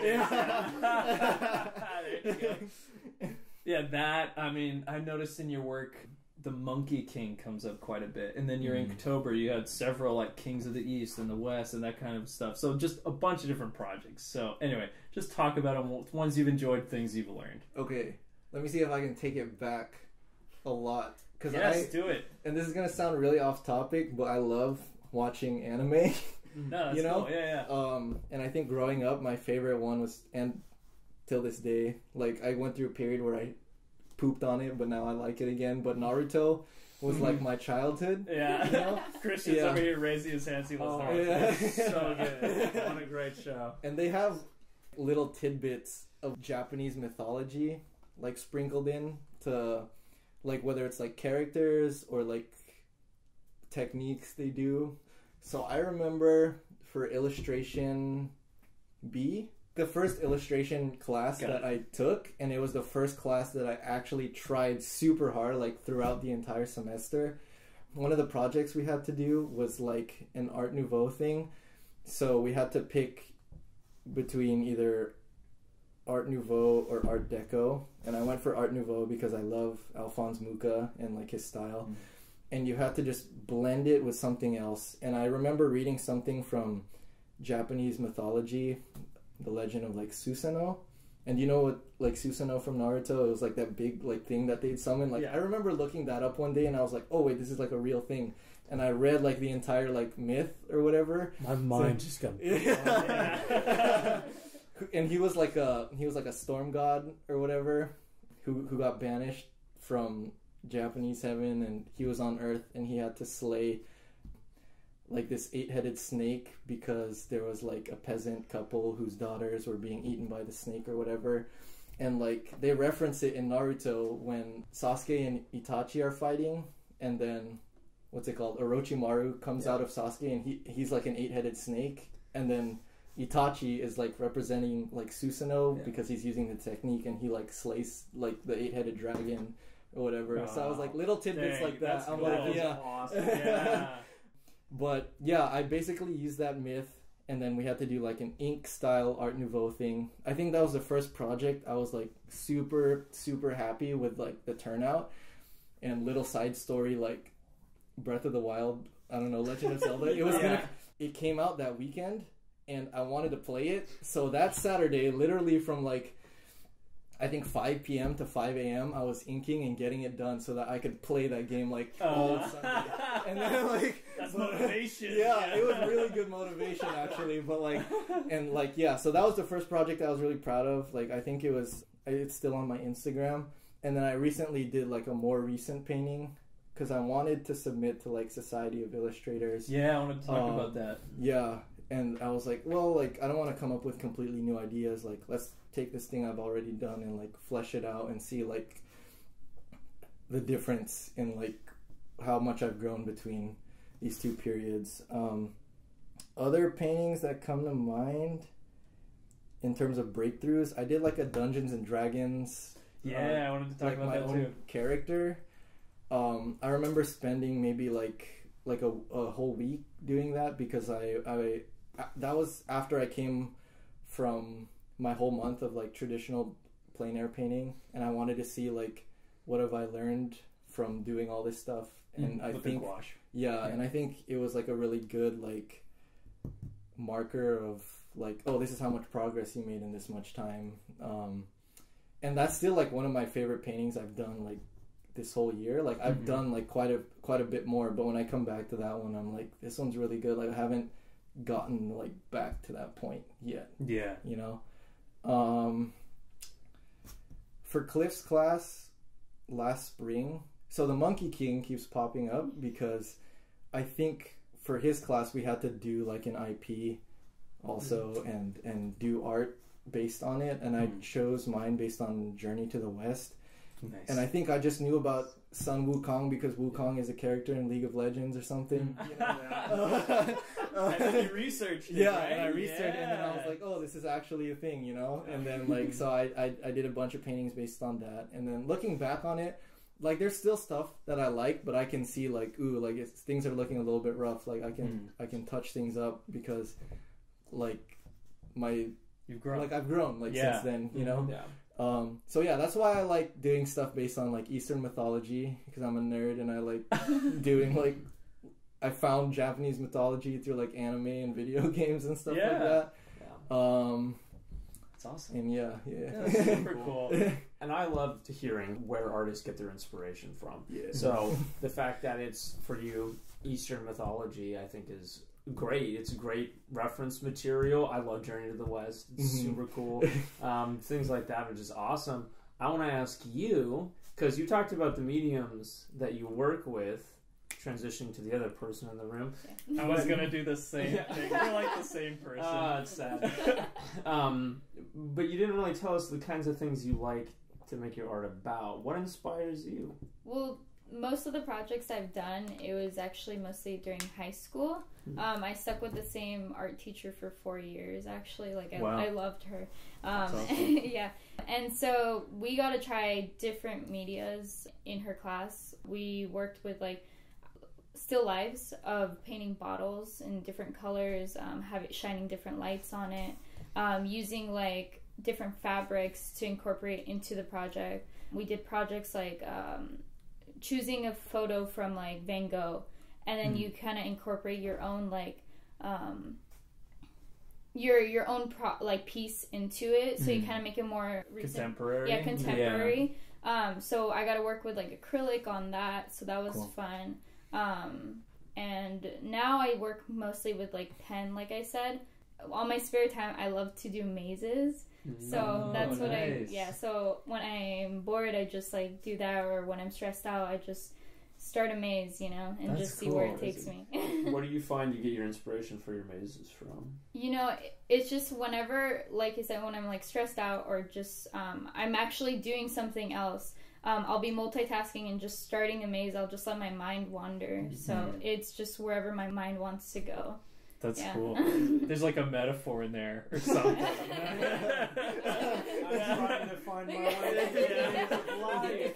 you go. Yeah, that, I mean, I noticed in your work... the Monkey King comes up quite a bit, and then your Inktober, you had several like Kings of the East and the West and that kind of stuff. So just a bunch of different projects. So anyway, just talk about them, ones you've enjoyed, things you've learned. Okay, let me see if I can take it back a lot. Yes, do it. And this is gonna sound really off topic, but I love watching anime. No, that's cool. Yeah. And I think growing up, my favorite one was, and till this day, like I went through a period where I pooped on it, but now I like it again. But Naruto was like my childhood. Yeah. You know? Christian's over here raising his hands. He loves Naruto. Yeah. So good. What a great show. And they have little tidbits of Japanese mythology like sprinkled in to like whether it's like characters or like techniques they do. So I remember for illustration B, the first illustration class that I took, and it was the first class that I actually tried super hard, like throughout the entire semester. One of the projects we had to do was like an Art Nouveau thing. So we had to pick between either Art Nouveau or Art Deco, and I went for Art Nouveau because I love Alphonse Mucha and like his style. And you had to just blend it with something else. And I remember reading something from Japanese mythology, the legend of like Susanoo. And you know what, like Susanoo from Naruto, it was like that big like thing that they'd summon. Like I remember looking that up one day and I was like, oh wait, this is like a real thing. And I read like the entire like myth or whatever. My mind just got and he was like a storm god or whatever who got banished from Japanese heaven, and he was on Earth and he had to slay like this 8-headed snake because there was like a peasant couple whose daughters were being eaten by the snake or whatever. And like they reference it in Naruto when Sasuke and Itachi are fighting, and then what's it called, Orochimaru comes out of Sasuke and he's like an 8-headed snake, and then Itachi is like representing like Susanoo because he's using the technique, and he like slays like the 8-headed dragon or whatever. So I was like little tidbits like that. I'm like, yeah. Awesome. Yeah. But yeah, I basically used that myth, and then we had to do like an ink style Art Nouveau thing. I think that was the first project. I was like super, super happy with like the turnout. And little side story, like Breath of the Wild, I don't know, Legend of Zelda. It was it came out that weekend, and I wanted to play it. So that Saturday, literally from like I think 5 p.m. to 5 a.m. I was inking and getting it done so that I could play that game like all Sunday. And then like that's motivation. Yeah, it was really good motivation actually. But like, and like, yeah, so that was the first project I was really proud of. Like, I think it's still on my Instagram. And then I recently did like a more recent painting because I wanted to submit to like Society of Illustrators. Yeah, I wanted to talk about that. Yeah. And I was like, well, like, I don't want to come up with completely new ideas. Like, let's take this thing I've already done and, like, flesh it out and see, like, the difference in, like, how much I've grown between these two periods. Other paintings that come to mind in terms of breakthroughs, I did, like, a Dungeons and Dragons. Yeah, I wanted to talk about that, too. Character. I remember spending maybe, like a whole week doing that because I that was after I came from my whole month of like traditional plein air painting, and I wanted to see like what have I learned from doing all this stuff. And I think and I think it was like a really good like marker of like, oh, this is how much progress you made in this much time. And that's still like one of my favorite paintings I've done like this whole year. Like I've done like quite a bit more, but when I come back to that one, I'm like, this one's really good. Like I haven't gotten like back to that point yet. Yeah. You know? For Cliff's class last spring, so the Monkey King keeps popping up because I think for his class we had to do like an IP also and do art based on it, and I chose mine based on Journey to the West. Nice. And I think I just knew about Sun Wukong because Wukong is a character in League of Legends or something. You know? And then you researched it, right? And I researched it, and then I was like, oh, this is actually a thing, you know? And then, like, so I did a bunch of paintings based on that. And then looking back on it, like, there's still stuff that I like, but I can see, like, ooh, like, things are looking a little bit rough. Like, I can touch things up because, like, You've grown. Like, I've grown, like, since then, you know? Yeah. So yeah, that's why I like doing stuff based on like Eastern mythology, because I'm a nerd and I like doing like, I found Japanese mythology through like anime and video games and stuff like that. Yeah. It's awesome. And yeah. That's super cool. And I love to hearing where artists get their inspiration from. Yeah. So the fact that it's for you Eastern mythology, I think is great. It's a great reference material. I love Journey to the West. It's super cool. Things like that are just awesome. I want to ask you, because you talked about the mediums that you work with, transitioning to the other person in the room. I was going to do the same thing. You're like the same person. It's sad. But you didn't really tell us the kinds of things you like to make your art about? What inspires you? Well, most of the projects I've done, it was actually mostly during high school. I stuck with the same art teacher for 4 years, actually. Like, I loved her. Awesome. Yeah. And so we got to try different medias in her class. We worked with, like, still lives of painting bottles in different colors, shining different lights on it, using, like, different fabrics to incorporate into the project. We did projects like choosing a photo from, like, Van Gogh, and then you kind of incorporate your own, like, your own piece into it, so you kind of make it more recent, contemporary. Yeah, contemporary. Yeah. So I got to work with, like, acrylic on that, so that was fun. And now I work mostly with, like, pen, like I said. On my spare time, I love to do mazes. So that's what so when I'm bored, I just, like, do that, or when I'm stressed out, I just start a maze, you know, and just see where it takes me. Where do you find you get your inspiration for your mazes from? You know, it's just whenever, like I said, when I'm, like, stressed out, or just I'm actually doing something else, I'll be multitasking and just starting a maze. I'll just let my mind wander. So it's just wherever my mind wants to go. That's cool. There's, like, a metaphor in there or something. I'm trying to find my way.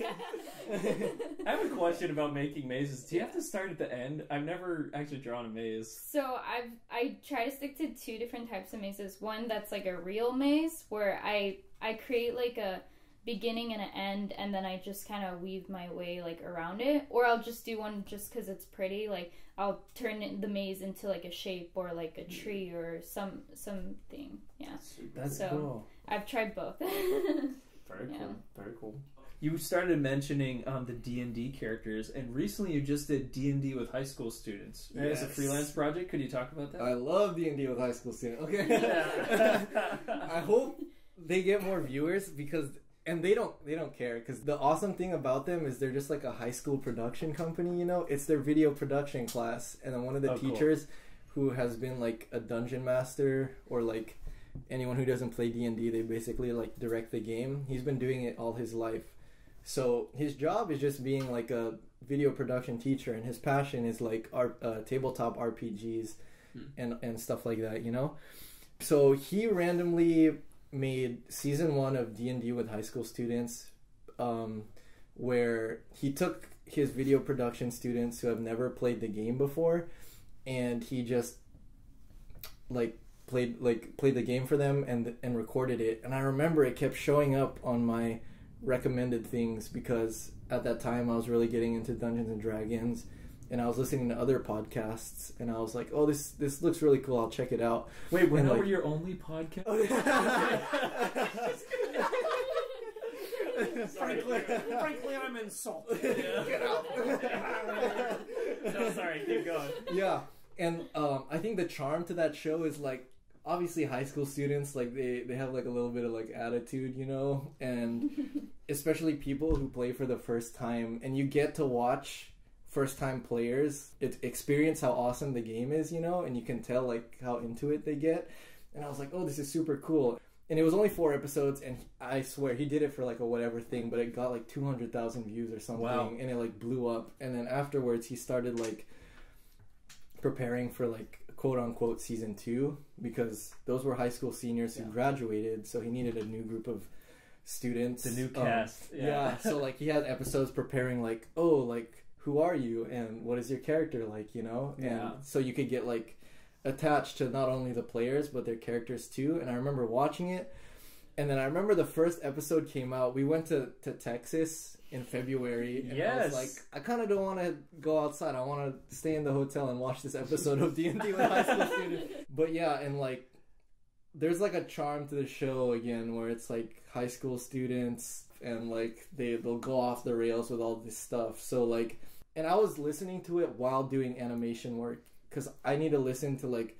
I have a question about making mazes. Do you have to start at the end? I've never actually drawn a maze. So I try to stick to 2 different types of mazes. One that's, like, a real maze, where I create, like, a beginning and an end, and then I just kind of weave my way, like, around it. Or I'll just do one just because it's pretty, like I'll turn the maze into, like, a shape, or, like, a tree, or something. Yeah, that's cool. I've tried both. Very cool. Very cool. You started mentioning the D&D characters, and recently you just did D&D with high school students. As a freelance project, could you talk about that? I love D&D with high school students. Okay. I hope they get more viewers, because and they don't care, because the awesome thing about them is they're just like a high school production company, you know? It's their video production class, and then one of the teachers who has been, like, a dungeon master, or, like, anyone who doesn't play D&D, they basically, like, direct the game. He's been doing it all his life. So his job is just being, like, a video production teacher, and his passion is, like, tabletop RPGs and stuff like that, you know? So he randomly made season 1 of D&D with high school students, where he took his video production students who have never played the game before, and he just, like, played the game for them and recorded it. And I remember it kept showing up on my recommended things, because at that time I was really getting into Dungeons and Dragons, and I was listening to other podcasts, and I was like, oh, this looks really cool, I'll check it out. Wait, we're not your only podcast? Frankly, I'm insulted. Get out. No, sorry, keep going. Yeah, and I think the charm to that show is, like, obviously high school students, like, they have, like, a little bit of, like, attitude, you know, and especially people who play for the first time, and you get to watch first-time players experience how awesome the game is, you know, and you can tell, like, how into it they get. And I was like, oh, this is super cool. And it was only 4 episodes, and I swear he did it for, like, a whatever thing, but it got, like, 200,000 views or something. Wow. And it, like, blew up. And then afterwards he started, like, preparing for, like, quote-unquote season 2, because those were high school seniors who graduated, so he needed a new group of students. The new cast. So, like, he had episodes preparing, like, oh, like, who are you, and what is your character like, you know? And so you could get, like, attached to not only the players but their characters too. And I remember watching it, and then I remember the first episode came out. We went to Texas in February, and I was like, I kind of don't want to go outside. I want to stay in the hotel and watch this episode of D&D with high school students. But yeah, and, like, there's, like, a charm to the show again, where it's, like, high school students, and, like, they'll go off the rails with all this stuff. So, like, and I was listening to it while doing animation work, because I need to listen to, like,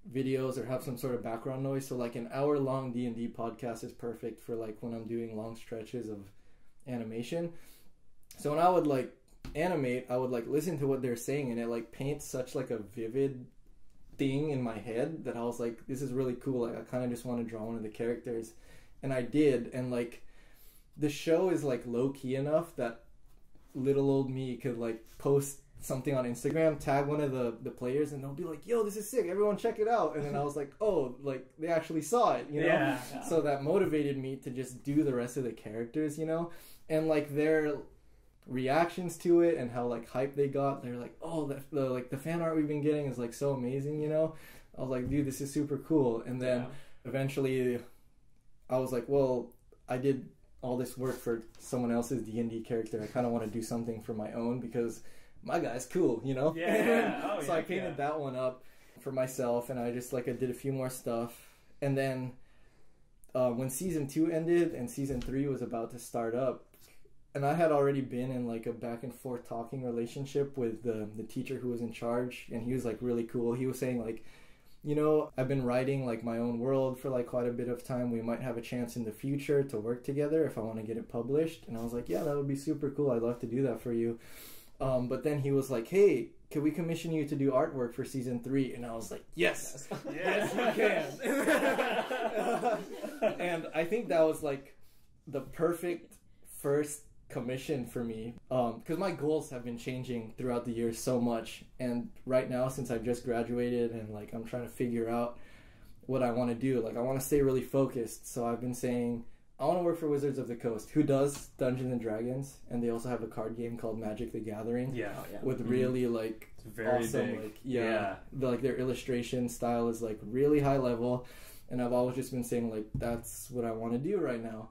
videos or have some sort of background noise. So, like, an hour-long D&D podcast is perfect for, like, when I'm doing long stretches of animation. So when I would, like, animate, I would, like, listen to what they're saying, and it, like, paints such, like, a vivid thing in my head that I was like, this is really cool. Like, I kind of just want to draw one of the characters. And I did, and, like, the show is like low key enough that little old me could like post something on Instagram, tag one of the players, and they'll be like, yo, this is sick, everyone check it out. And then I was like, oh, like they actually saw it, you know? Yeah. So that motivated me to just do the rest of the characters, you know? And like their reactions to it and how like hype they got, they're like, oh, the fan art we've been getting is like so amazing, you know? I was like, dude, this is super cool. And then eventually I was like, well, I did all this work for someone else's D&D character. I kind of want to do something for my own because my guy's cool, you know? Yeah. Oh, so I painted that one up for myself, and I just like I did a few more stuff. And then when season 2 ended and season 3 was about to start up, and I had already been in like a back and forth talking relationship with the teacher who was in charge, and he was like really cool. He was saying like, you know, I've been writing like my own world for like quite a bit of time. We might have a chance in the future to work together if I want to get it published. And I was like, yeah, that would be super cool. I'd love to do that for you. But then he was like, hey, can we commission you to do artwork for season 3? And I was like, yes, yes, you can. And I think that was like the perfect first commission for me, because my goals have been changing throughout the years so much. And right now, since I just graduated and like I'm trying to figure out what I want to do, like I want to stay really focused. So I've been saying, I want to work for Wizards of the Coast, who does Dungeons and Dragons, and they also have a card game called Magic the Gathering. With really like very awesome, big. like like their illustration style is like really high level, and I've always just been saying like that's what I want to do right now.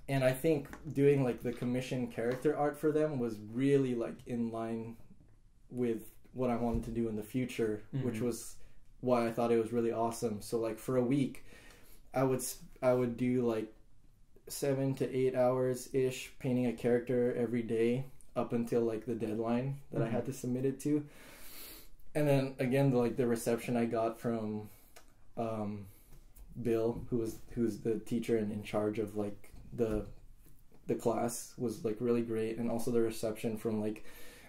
And I think doing like the commission character art for them was really like in line with what I wanted to do in the future, which was why I thought it was really awesome. So like for a week, I would do like 7 to 8 hours ish painting a character every day up until like the deadline that I had to submit it to. And then again, the reception I got from Bill, who's the teacher and in charge of like the class, was like really great. And also the reception from like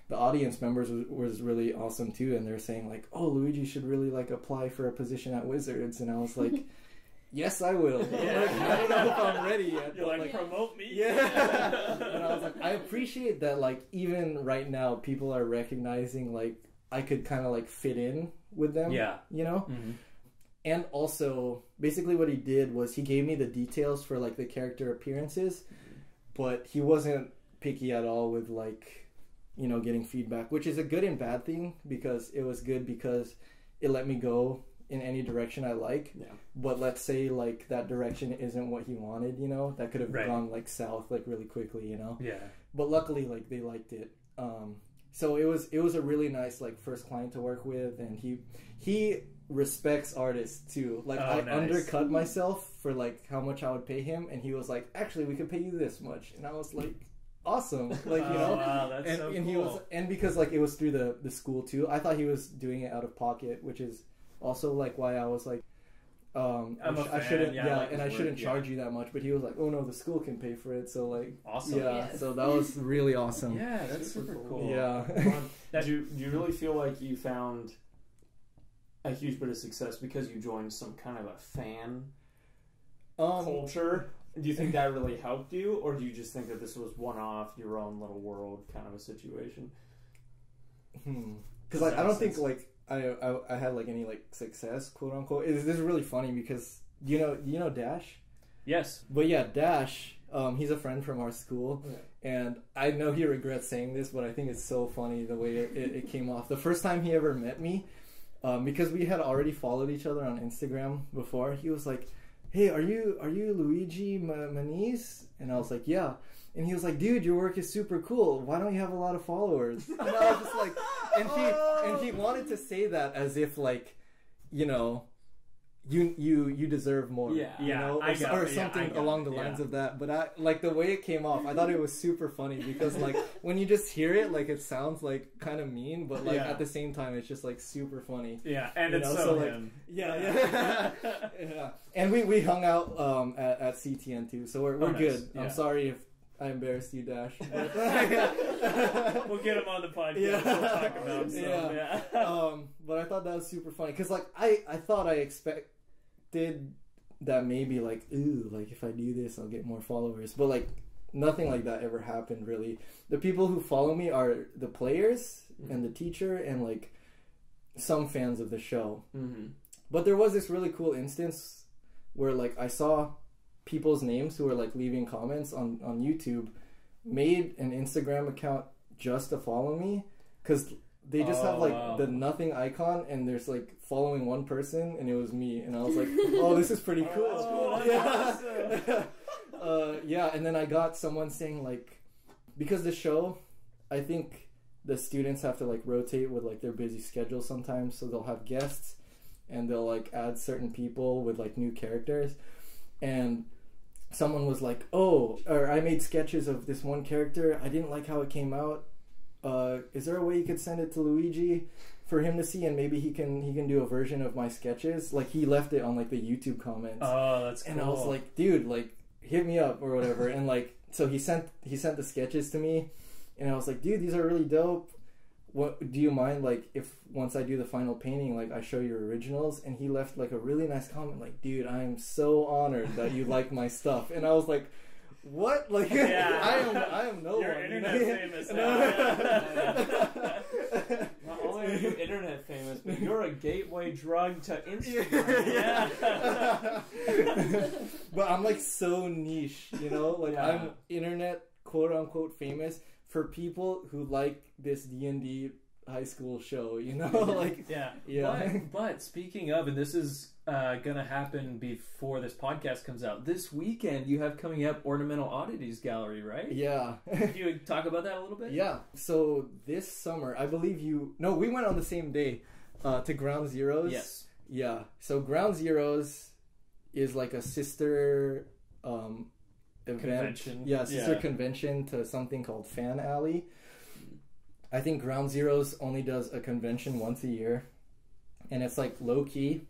the audience members was really awesome too. And they're saying like, oh, Luigi should really like apply for a position at Wizards. And I was like, yes, I will. Yeah. Like, I don't know if I'm ready yet. You're like, promote me. Yeah. And I was like, I appreciate that like even right now people are recognizing like I could kind of like fit in with them. Yeah. You know? And also, basically what he did was he gave me the details for like the character appearances, but he wasn't picky at all with like, you know, getting feedback, which is a good and bad thing, because it was good because it let me go in any direction I like. Yeah. But let's say like that direction isn't what he wanted, you know, that could have gone like south like really quickly, you know. Yeah. But luckily like they liked it. So it was a really nice like first client to work with, and he respects artists too. Like I undercut myself for like how much I would pay him, and he was like, actually we could pay you this much, and I was like, awesome. Like, you know. Wow, that's so cool. He was, and because like it was through the school too, I thought he was doing it out of pocket, which is also like why I was like I shouldn't I shouldn't charge you that much. But he was like, oh no, the school can pay for it, so like awesome. So that was really awesome. Yeah, that's super cool. Yeah. Do you really feel like you found a huge bit of success because you joined some kind of a fan culture? Do you think that really helped you, or do you just think that this was one-off, your own little world kind of a situation? Because I don't think like I had like any like success, quote unquote. This is really funny because you know Dash? Yes. But yeah, Dash, he's a friend from our school, and I know he regrets saying this, but I think it's so funny the way it came off. The first time he ever met me, because we had already followed each other on Instagram before, he was like, hey, are you Luigi Manese? And I was like, yeah. And he was like, dude, your work is super cool. Why don't you have a lot of followers? And I was just like, and he wanted to say that as if like, you know, you deserve more. Yeah. You know, or something along the lines of that. But I like the way it came off, I thought it was super funny because like when you just hear it, like it sounds like kind of mean, but like at the same time it's just like super funny. Yeah, and it's so like, him. Yeah. And we hung out at CTN too, so we're good. Yeah. I'm sorry if I embarrassed you, Dash. But we'll get him on the podcast. Yeah. We'll talk about him. Yeah. But I thought that was super funny because, like, I thought I expected that maybe like, ooh, like if I do this I'll get more followers, but like nothing like that ever happened really. The people who follow me are the players and the teacher and like some fans of the show. But there was this really cool instance where like I saw people's names who were like leaving comments on YouTube made an Instagram account just to follow me, because they just have like the nothing icon and there's like following one person, and it was me, and I was like, oh, this is pretty cool. Yeah. And then I got someone saying like, because the show, I think the students have to like rotate with like their busy schedule sometimes, so they'll have guests and they'll like add certain people with like new characters, and someone was like, or I made sketches of this one character, I didn't like how it came out, is there a way you could send it to Luigi for him to see, and maybe he can do a version of my sketches? Like he left it on like the YouTube comments. Oh, that's cool. And I was like, dude, like hit me up or whatever. And like, so he sent the sketches to me, and I was like, dude, these are really dope. What do you mind like if once I do the final painting, like I show your originals? And he left like a really nice comment like, dude, I am so honored that you like my stuff. And I was like, what? Like, I am no You're one. internet famous now. Not only are you internet famous, but you're a gateway drug to Instagram. But I'm like so niche, you know? Like I'm internet quote unquote famous for people who like this D&D high school show, you know? Like But speaking of, and this is gonna happen before this podcast comes out, this weekend you have coming up Ornamental Oddities Gallery, right? Yeah. Can you talk about that a little bit? Yeah. So this summer, I believe we went on the same day to Ground Zeroes. Yes. Yeah. So Ground Zeroes is like a sister event. Convention. Yeah, sister convention to something called Fan Alley. I think Ground Zeroes only does a convention once a year, and it's like low key,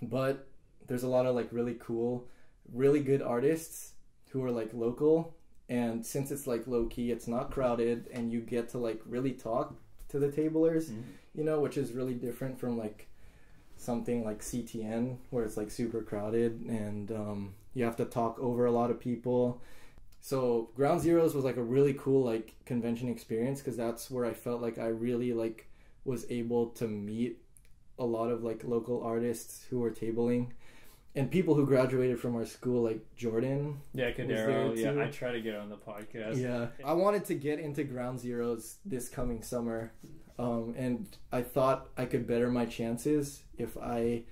but there's a lot of like really cool, really good artists who are like local, and since it's like low key, it's not crowded, and you get to like really talk to the tablers, you know, which is really different from like something like CTN where it's like super crowded and you have to talk over a lot of people. So Ground Zeroes was like a really cool like convention experience, because that's where I felt like I really like was able to meet a lot of like local artists who were tabling, and people who graduated from our school, like Jordan. Yeah, Cadero. Yeah, I try to get on the podcast. Yeah, I wanted to get into Ground Zeroes this coming summer, and I thought I could better my chances if I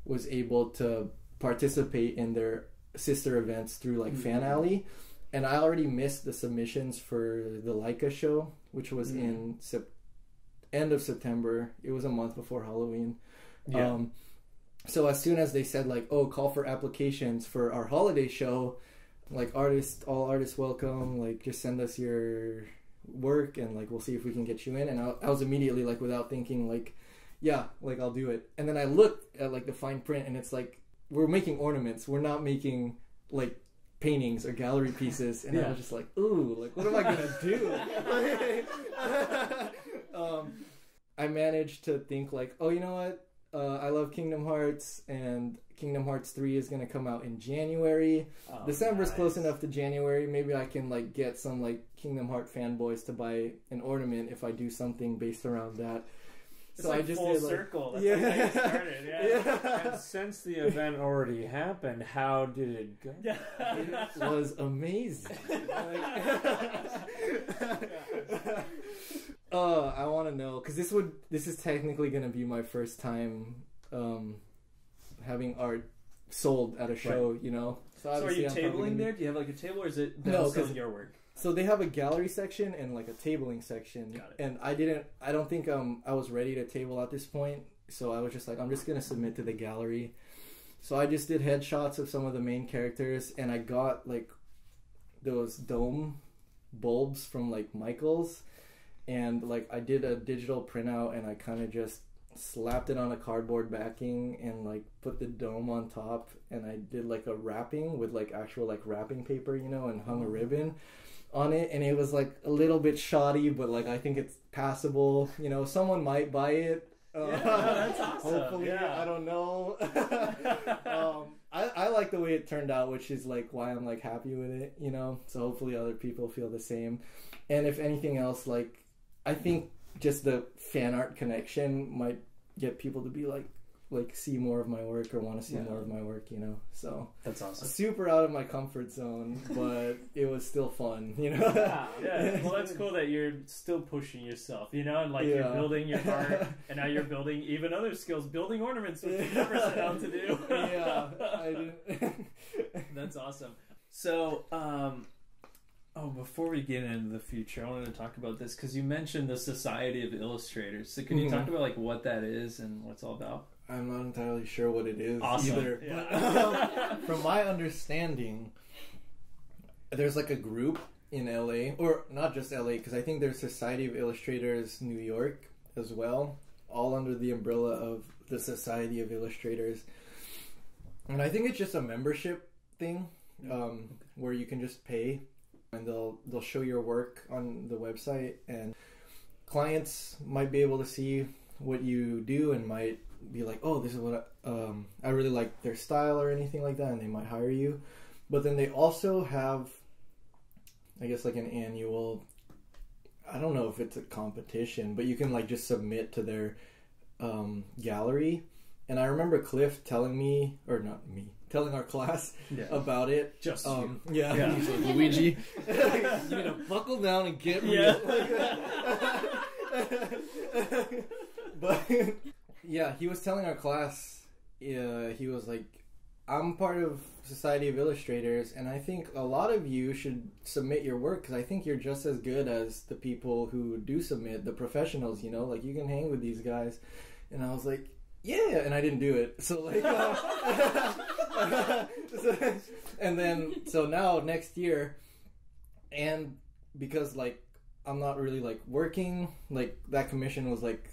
was able to participate in their sister events through like Fan Alley. And I already missed the submissions for the Leica show, which was in end of September. It was a month before Halloween. Yeah. So as soon as they said like, oh, call for applications for our holiday show, like all artists welcome, like just send us your work and like we'll see if we can get you in. And I was immediately like, without thinking, like, yeah, like I'll do it. And then I looked at like the fine print, and it's like, we're making ornaments, we're not making like paintings or gallery pieces. And I was just like, ooh, like what am I gonna do? I managed to think like, oh, you know what, I love Kingdom Hearts, and Kingdom Hearts 3 is gonna come out in January. December's close enough to January, maybe I can like get some like Kingdom Hearts fanboys to buy an ornament if I do something based around that. It's so like I just full did, like, circle. That's like how you started. Yeah. And since the event already happened, how did it go? It was amazing. I want to know, because this is technically going to be my first time having art sold at a show, you know. So are you tabling there? Do you have like a table, or is it selling your work? So they have a gallery section and like a tabling section. Got it. And I don't think I was ready to table at this point. So I was just like, I'm just going to submit to the gallery. So I just did headshots of some of the main characters, and I got like those dome bulbs from like Michael's, and like I did a digital printout, and I kind of just slapped it on a cardboard backing and like put the dome on top, and I did like a wrapping with like actual like wrapping paper, you know, and hung a ribbon on it, and it was like a little bit shoddy, but like I think it's passable, you know. Someone might buy it. That's awesome. Hopefully, I don't know. I like the way it turned out, which is like why I'm like happy with it, you know. So hopefully other people feel the same. And if anything else, like I think just the fan art connection might get people to be like see more of my work or want to see more of my work, you know. So that's awesome. Super out of my comfort zone, but it was still fun, you know. Yeah. Well, that's cool that you're still pushing yourself, you know, and like you're building your art, and now you're building even other skills, building ornaments, which you never set out to do. Yeah, I didn't. That's awesome. So, before we get into the future, I wanted to talk about this because you mentioned the Society of Illustrators. So, can you talk about like what that is and what it's all about? I'm not entirely sure what it is either. Yeah. But, from my understanding, there's like a group in LA, or not just LA, because I think there's Society of Illustrators New York as well, all under the umbrella of the Society of Illustrators. And I think it's just a membership thing, where you can just pay, and they'll show your work on the website, and clients might be able to see what you do and might be like, oh, this is what I really like their style or anything like that, and they might hire you. But then they also have, I guess, like an annual, I don't know if it's a competition, but you can like just submit to their gallery. And I remember Cliff telling me, or not me, telling our class about it. Just you. Yeah. He's like, Luigi, you need to buckle down and get real. But yeah, he was telling our class, he was like, I'm part of Society of Illustrators, and I think a lot of you should submit your work, because I think you're just as good as the people who do submit, the professionals, you know, like you can hang with these guys. And I was like, yeah, and I didn't do it. So like, and then, so now next year, and because like, I'm not really like working, like that commission was like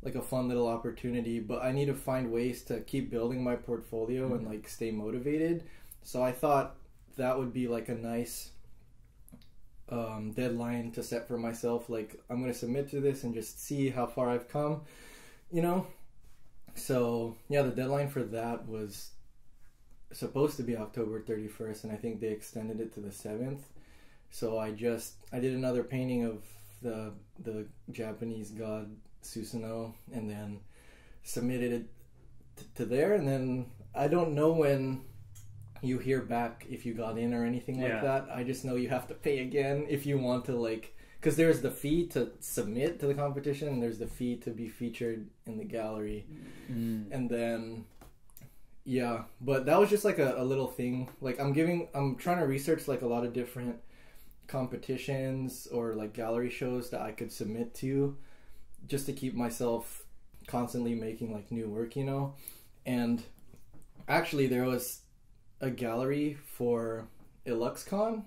a fun little opportunity, but I need to find ways to keep building my portfolio and like stay motivated. So I thought that would be like a nice deadline to set for myself. Like, I'm going to submit to this and just see how far I've come, you know? So yeah, the deadline for that was supposed to be October 31st, and I think they extended it to the 7th. So I did another painting of the Japanese god Susanoo, and then submitted it to there, and then I don't know when you hear back if you got in or anything like that. I just know you have to pay again if you want to, like, because there's the fee to submit to the competition, and there's the fee to be featured in the gallery. And then but that was just like a little thing. Like, I'm trying to research like a lot of different competitions or like gallery shows that I could submit to, just to keep myself constantly making like new work, you know. And actually there was a gallery for IlluxCon,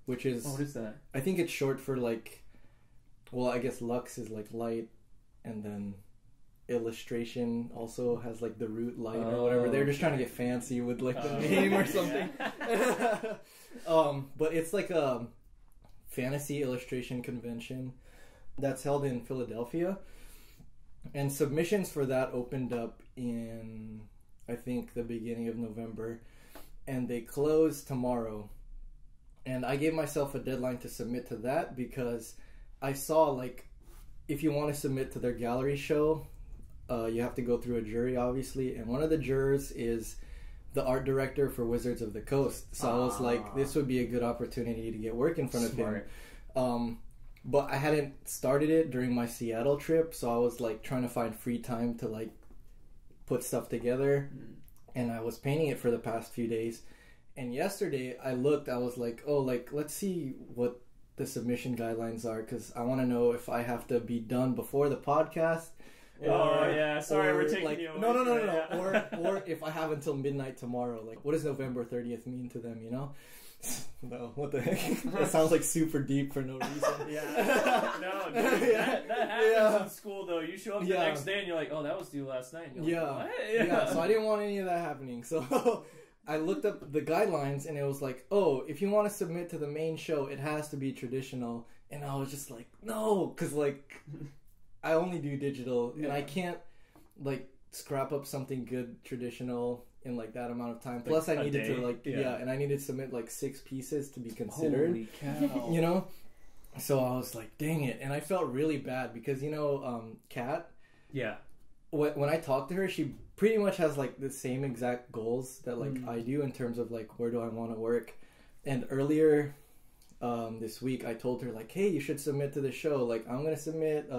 which is, what is that? I think it's short for like, well, I guess Lux is like light, and then illustration also has like the root light or whatever. They're just trying to get fancy with like the name or something. But it's like a fantasy illustration convention that's held in Philadelphia, and submissions for that opened up in, I think, the beginning of November, and they close tomorrow. And I gave myself a deadline to submit to that because I saw, like, if you want to submit to their gallery show, you have to go through a jury, obviously, and one of the jurors is the art director for Wizards of the Coast. So I was like, this would be a good opportunity to get work in front of him. But I hadn't started it during my Seattle trip, so I was like trying to find free time to like put stuff together, and I was painting it for the past few days. And yesterday I was like, oh, like, let's see what the submission guidelines are, because I want to know if I have to be done before the podcast. Sorry, we're taking like, you away. No. Or if I have until midnight tomorrow. Like, what does November 30th mean to them, you know? No, what the heck? That sounds like super deep for no reason. No, dude, that happens in school though. You show up the next day and you're like, oh, that was due last night. And you're like, what? So I didn't want any of that happening. So I looked up the guidelines, and it was like, oh, if you want to submit to the main show, it has to be traditional. And I was just like, no, because like I only do digital, and I can't like scrap up something good traditional in like that amount of time. Plus, I needed to like and I needed to submit like 6 pieces to be considered. Holy cow! You know, so I was like, dang it, and I felt really bad because Kat. Yeah. When I talk to her, she pretty much has like the same exact goals that like I do in terms of like where do I want to work. And earlier this week, I told her like, hey, you should submit to the show. Like, I'm gonna submit.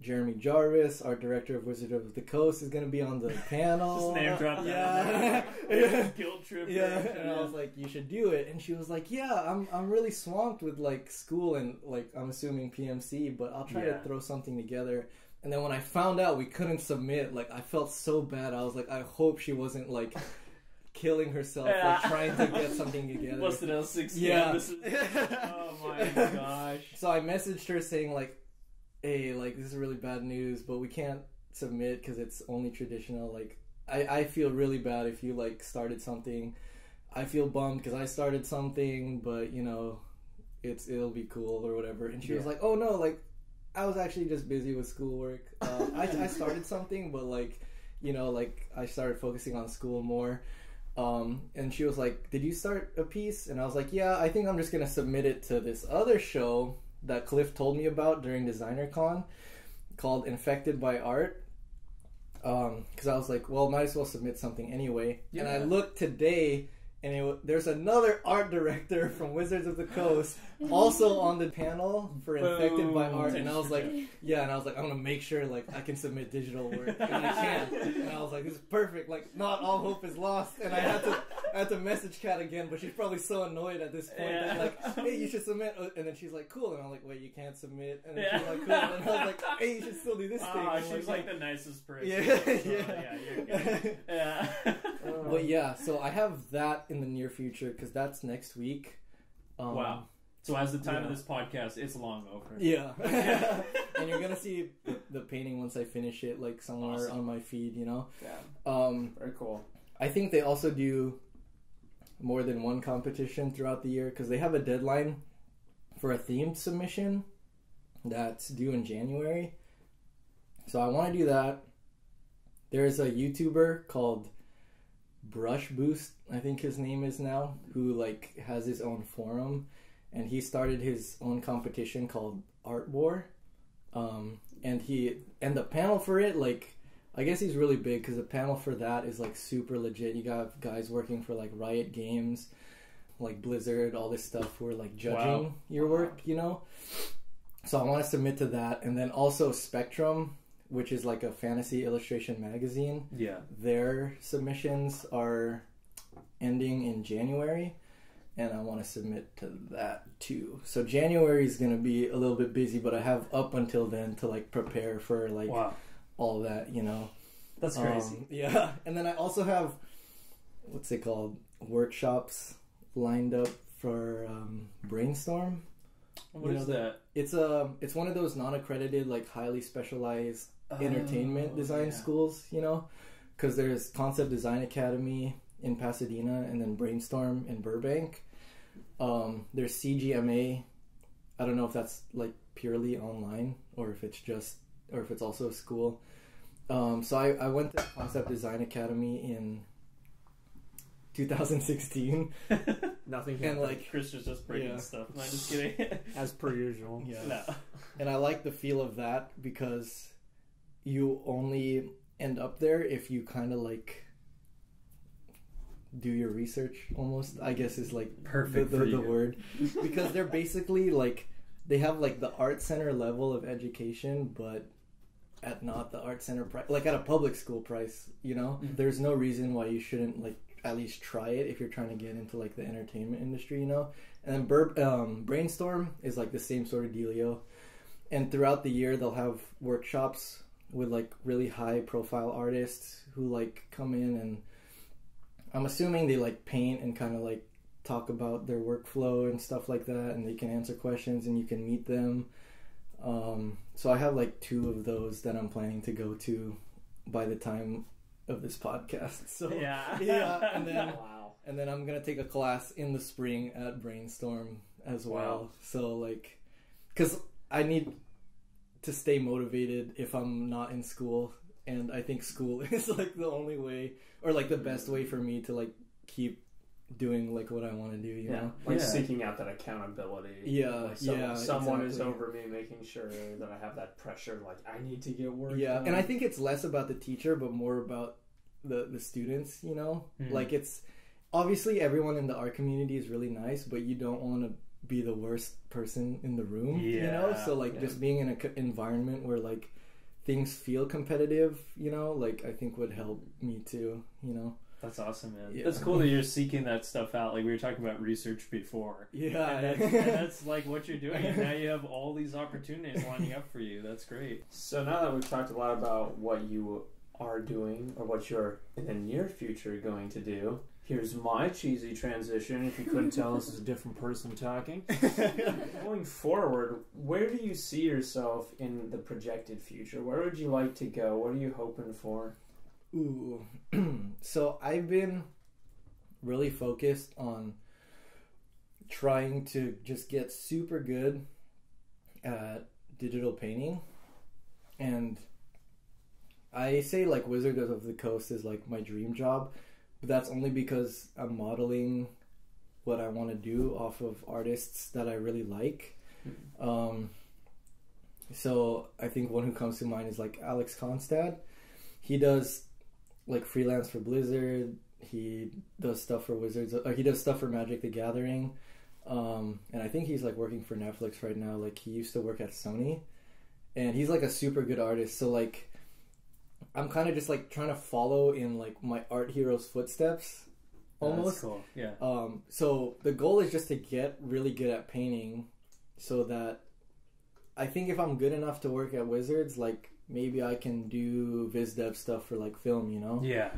Jeremy Jarvis, our director of Wizard of the Coast, is going to be on the panel. Just name drop that. Yeah. Guilt trip. Yeah. And I was like, you should do it. And she was like, yeah, I'm really swamped with like school and like I'm assuming PMC, but I'll try to throw something together. And then when I found out we couldn't submit, like I felt so bad. I was like, I hope she wasn't like killing herself like trying to get something together. Busted out 16. Yeah. Oh my gosh. So I messaged her saying like, hey, like, this is really bad news, but we can't submit because it's only traditional. Like, I feel really bad if you, like, started something. I feel bummed because I started something, but, you know, it'll be cool or whatever. And she was like, oh, no, like, I was actually just busy with schoolwork. I started something, but, like, you know, like, I started focusing on school more. And she was like, did you start a piece? And I was like, yeah, I think I'm just going to submit it to this other show that Cliff told me about during DesignerCon called Infected by Art. Because I was like, well, might as well submit something anyway. Yeah. And I looked today, and there's another art director from Wizards of the Coast also on the panel for Infected by Art. And I was like, I'm going to make sure like I can submit digital work. And I can. And I was like, this is perfect. Like, not all hope is lost. And I had to message Kat again, but she's probably so annoyed at this point that like, hey, you should submit. And then she's like, cool. And I'm like, wait, you can't submit. And then she's like, cool. And I was like, hey, you should still do this thing. She's like the nicest person. Yeah. You're good. Yeah. But yeah, so I have that in the near future because that's next week. Wow. So as the time of this podcast, it's long over. Yeah. And you're going to see the painting once I finish it, like somewhere on my feed, you know? Yeah. Very cool. I think they also do more than one competition throughout the year because they have a deadline for a themed submission that's due in January. So I want to do that. There's a YouTuber called Brush Boost, I think his name is now, who like has his own forum, and he started his own competition called Art War. And the panel for it, like, I guess he's really big because the panel for that is like super legit. You got guys working for like Riot Games, like Blizzard, all this stuff who are like judging your work, you know? So I want to submit to that. And then also Spectrum, which is like a fantasy illustration magazine. Yeah. Their submissions are ending in January, and I want to submit to that too. So January is going to be a little bit busy, but I have up until then to like prepare for like all that, you know. That's crazy. Yeah. And then I also have, what's it called? Workshops lined up for Brainstorm. What is that? It's one of those non-accredited, like highly specialized entertainment design schools, you know, because there's Concept Design Academy in Pasadena and then Brainstorm in Burbank. There's CGMA. I don't know if that's like purely online or if it's also a school. So I went to Concept Design Academy in 2016. Nothing happened. And like Chris is just breaking stuff. I'm just kidding. As per usual. Yeah. No. And I like the feel of that because you only end up there if you kind of like do your research almost, I guess is like perfect the word. Because they're basically like, they have like the art center level of education, but at not the art center price, like at a public school price, you know? Mm-hmm. There's no reason why you shouldn't like at least try it if you're trying to get into like the entertainment industry, you know? And then Brainstorm is like the same sort of dealio. And throughout the year, they'll have workshops with like really high profile artists who like come in, and I'm assuming they like paint and kind of like talk about their workflow and stuff like that, and they can answer questions and you can meet them. So I have like 2 of those that I'm planning to go to by the time of this podcast. So yeah, and then and then I'm gonna take a class in the spring at Brainstorm as well. So like, because I need to stay motivated if I'm not in school, and I think school is like the only way, or like the best way for me to like keep doing like what I want to do, you know? Like seeking out that accountability. Yeah, like someone is exactly. over me, making sure that I have that pressure, like I need to get work Yeah, done. and I think it's less about the teacher, but more about the students, you know? Like it's, obviously everyone in the art community is really nice, but you don't want to be the worst person in the room, you know? So like just being in an environment where like things feel competitive, you know, like I think would help me too, you know? That's awesome, man. Yeah. That's cool that you're seeking that stuff out. Like we were talking about research before. Yeah. And that's like what you're doing. And now you have all these opportunities lining up for you. That's great. So now that we've talked a lot about what you are doing or what you're in the near future going to do, here's my cheesy transition. If you couldn't tell, this is a different person talking. Going forward, where do you see yourself in the projected future? Where would you like to go? What are you hoping for? Ooh. So I've been really focused on trying to just get super good at digital painting. And I say like Wizard of the Coast is like my dream job, but that's only because I'm modeling what I want to do off of artists that I really like. So I think one who comes to mind is like Alex Konstad. He does like freelance for Blizzard. He does stuff for Wizards. He does stuff for Magic the Gathering. And I think he's like working for Netflix right now. Like he used to work at Sony, and he's like a super good artist. So like I'm kind of just like trying to follow in like my art hero's footsteps almost. That's cool. Yeah. So the goal is just to get really good at painting, so that I think if I'm good enough to work at Wizards, like maybe I can do viz dev stuff for like film, you know? Yeah.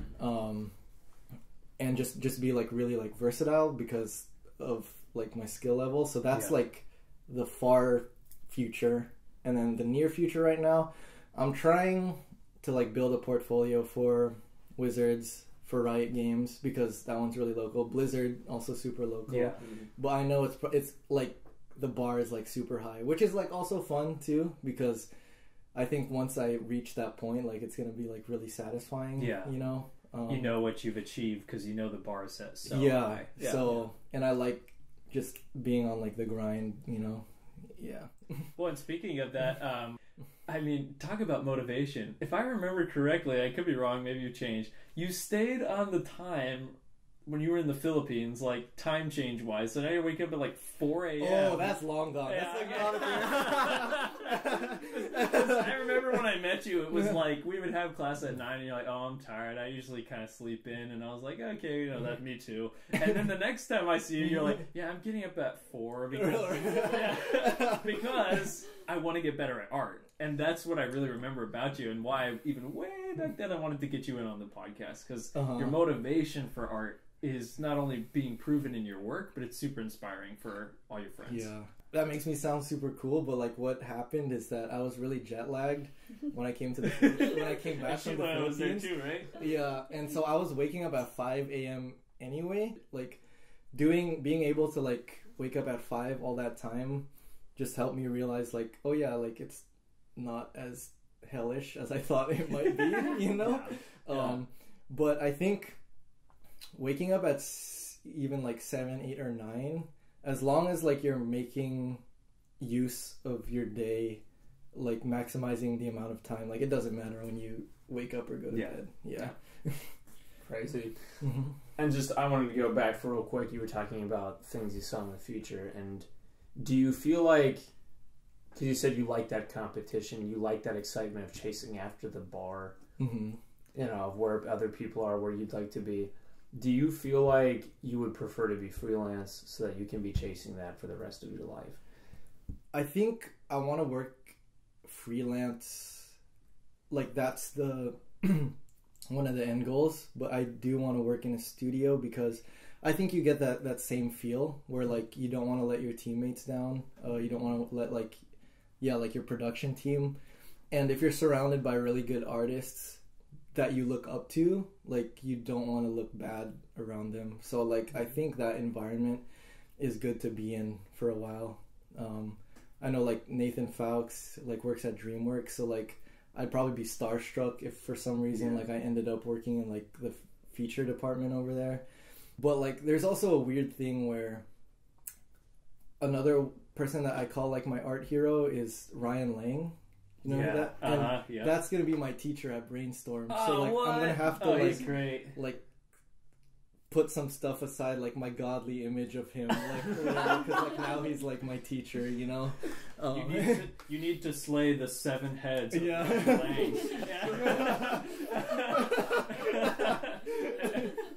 And just be like really like versatile because of like my skill level. So that's like the far future. And then the near future right now, I'm trying to like build a portfolio for Wizards, for Riot Games, because that one's really local. Blizzard also super local. Yeah. But I know it's like the bar is like super high, which is like also fun too, because I think once I reach that point, like it's gonna be like really satisfying. Yeah. You know. You know what you've achieved because you know the bar is set so yeah. high. So and I like just being on like the grind. You know. Yeah. Well, and speaking of that, I mean, talk about motivation. If I remember correctly, I could be wrong. Maybe you've changed. You stayed on the time when you were in the Philippines, like time change wise. So now you wake up at like 4 a.m. Oh, that's long gone. Yeah, That's like not I remember when I met you, it was like we would have class at 9 and you're like, oh, I'm tired. I usually kind of sleep in. And I was like, okay, you know, that me too. And then the next time I see you, you're like, yeah, I'm getting up at 4 because I want to get better at art. And that's what I really remember about you, and why even way back then I wanted to get you in on the podcast, because your motivation for art is not only being proven in your work, but it's super inspiring for all your friends. Yeah. That makes me sound super cool, but like what happened is that I was really jet lagged when I came to when I came back from the Philippines. Was there too, right? Yeah, and so I was waking up at 5 a.m. anyway. Like being able to like wake up at 5 all that time just helped me realize like, oh yeah, like it's not as hellish as I thought it might be, you know? But I think waking up at even like 7, 8, or 9, as long as like you're making use of your day, like maximizing the amount of time, like it doesn't matter when you wake up or go to bed. Yeah. Crazy. And just I wanted to go back for real quick. You were talking about things you saw in the future, and do you feel like, because you said you like that competition, you like that excitement of chasing after the bar, you know, of where other people are, where you'd like to be. Do you feel like you would prefer to be freelance so that you can be chasing that for the rest of your life? I think I want to work freelance. Like that's the one of the end goals, but I do want to work in a studio because I think you get that same feel where like you don't want to let your teammates down. You don't want to let like your production team. And if you're surrounded by really good artists that you look up to, like you don't want to look bad around them. So like I think that environment is good to be in for a while. I know like Nathan Fowkes like works at DreamWorks, so like I'd probably be starstruck if for some reason like I ended up working in like the feature department over there. But like there's also a weird thing where another person that I call like my art hero is Ryan Lang. You know that? And that's gonna be my teacher at Brainstorm. So like I'm gonna have to like put some stuff aside, like my godly image of him, like because like now he's like my teacher, you know. You need to slay the 7 heads. Of yeah.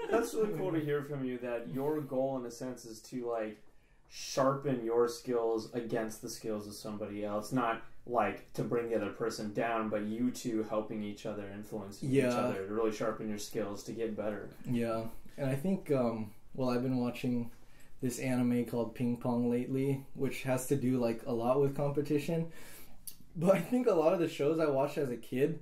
That's really cool to hear from you. That your goal, in a sense, is to like sharpen your skills against the skills of somebody else, not like to bring the other person down, but you two helping each other, influencing each other to really sharpen your skills to get better. Yeah. And I think, I've been watching this anime called Ping Pong lately, which has to do like a lot with competition. But I think a lot of the shows I watched as a kid,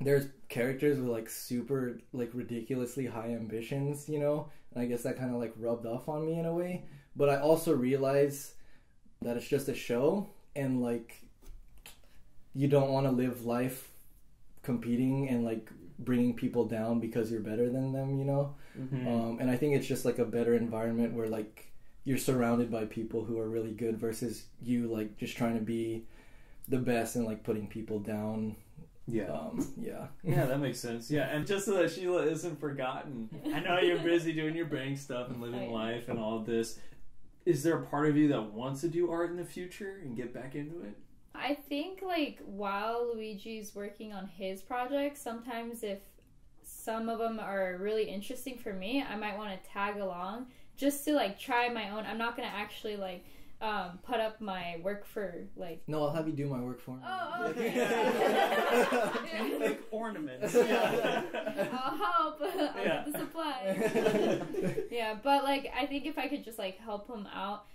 there's characters with like super like ridiculously high ambitions, you know? And I guess that kind of like rubbed off on me in a way. But I also realize that it's just a show, and like you don't want to live life competing and like bringing people down because you're better than them, you know. And I think it's just like a better environment where like you're surrounded by people who are really good versus you like just trying to be the best and like putting people down. Yeah, that makes sense. Yeah, and just so that Sheila isn't forgotten, I know you're busy doing your brain stuff and living life and all of this. Is there a part of you that wants to do art in the future and get back into it? I think, like, while Luigi's working on his projects, sometimes if some of them are really interesting for me, I might want to tag along just to, like, try my own. I'm not going to actually, like, put up my work for, like... No, I'll have you do my work for me. Oh, okay. And make ornaments. I'll help. I'll get the supplies. Yeah, but, like, I think if I could just, like, help him out,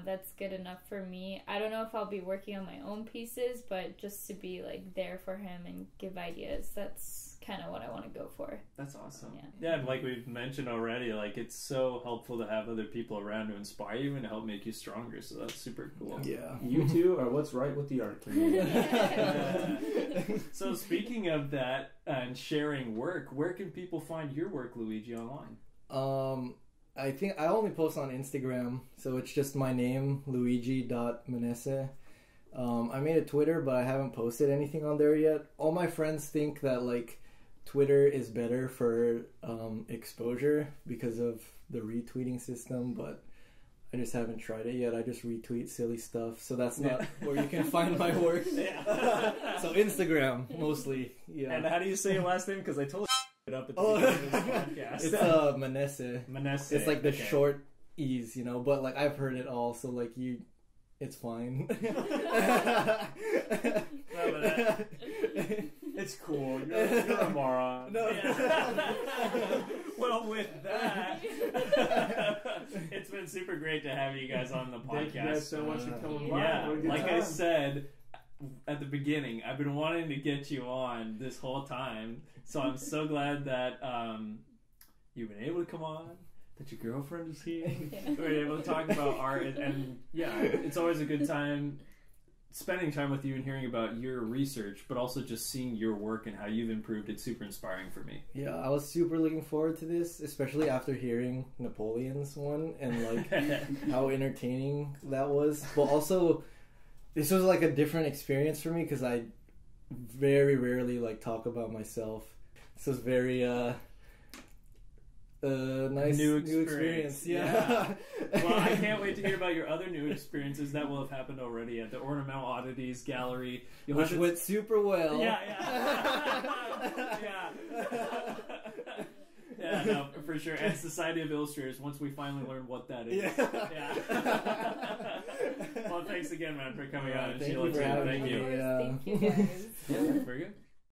that's good enough for me. I don't know if I'll be working on my own pieces, but just to be, like, there for him and give ideas, that's kind of what I want to go for. That's awesome. Yeah, and like we've mentioned already, like it's so helpful to have other people around to inspire you and to help make you stronger, so that's super cool. Yeah. You two are what's right with the art community. So speaking of that and sharing work, where can people find your work, Luigi, online? I think I only post on Instagram, so it's just my name, luigi.manese. I made a Twitter, but I haven't posted anything on there yet. All my friends think that like Twitter is better for exposure because of the retweeting system, but I just haven't tried it yet. I just retweet silly stuff, so that's not where you can find my work. So Instagram mostly. Yeah. And how do you say your last name? Because I totally it up at the beginning of this podcast. It's Manese. Manese. It's like the short E's, you know. But like I've heard it all, so like it's fine. It's cool. You're a moron. No. Well, with that, it's been super great to have you guys on the podcast. Thank you guys so much for coming by. Yeah, like I said at the beginning, I've been wanting to get you on this whole time, so I'm so glad that you've been able to come on. That your girlfriend is here. We're able to talk about art, and it's always a good time spending time with you and hearing about your research, but also just seeing your work and how you've improved. It's super inspiring for me. Yeah, I was super looking forward to this, especially after hearing Napoleon's one and like how entertaining that was. But also, this was like a different experience for me because I very rarely like talk about myself. This was very nice new experience. Yeah. Well, I can't wait to hear about your other new experiences that will have happened already at the Ornamental Oddities Gallery, which went super well. Yeah, no, for sure. And Society of Illustrators, once we finally learn what that is. Well, thanks again, man, for coming on. Thank Sheila, you for having me. Thank you. Thank you, guys. Yeah, very good.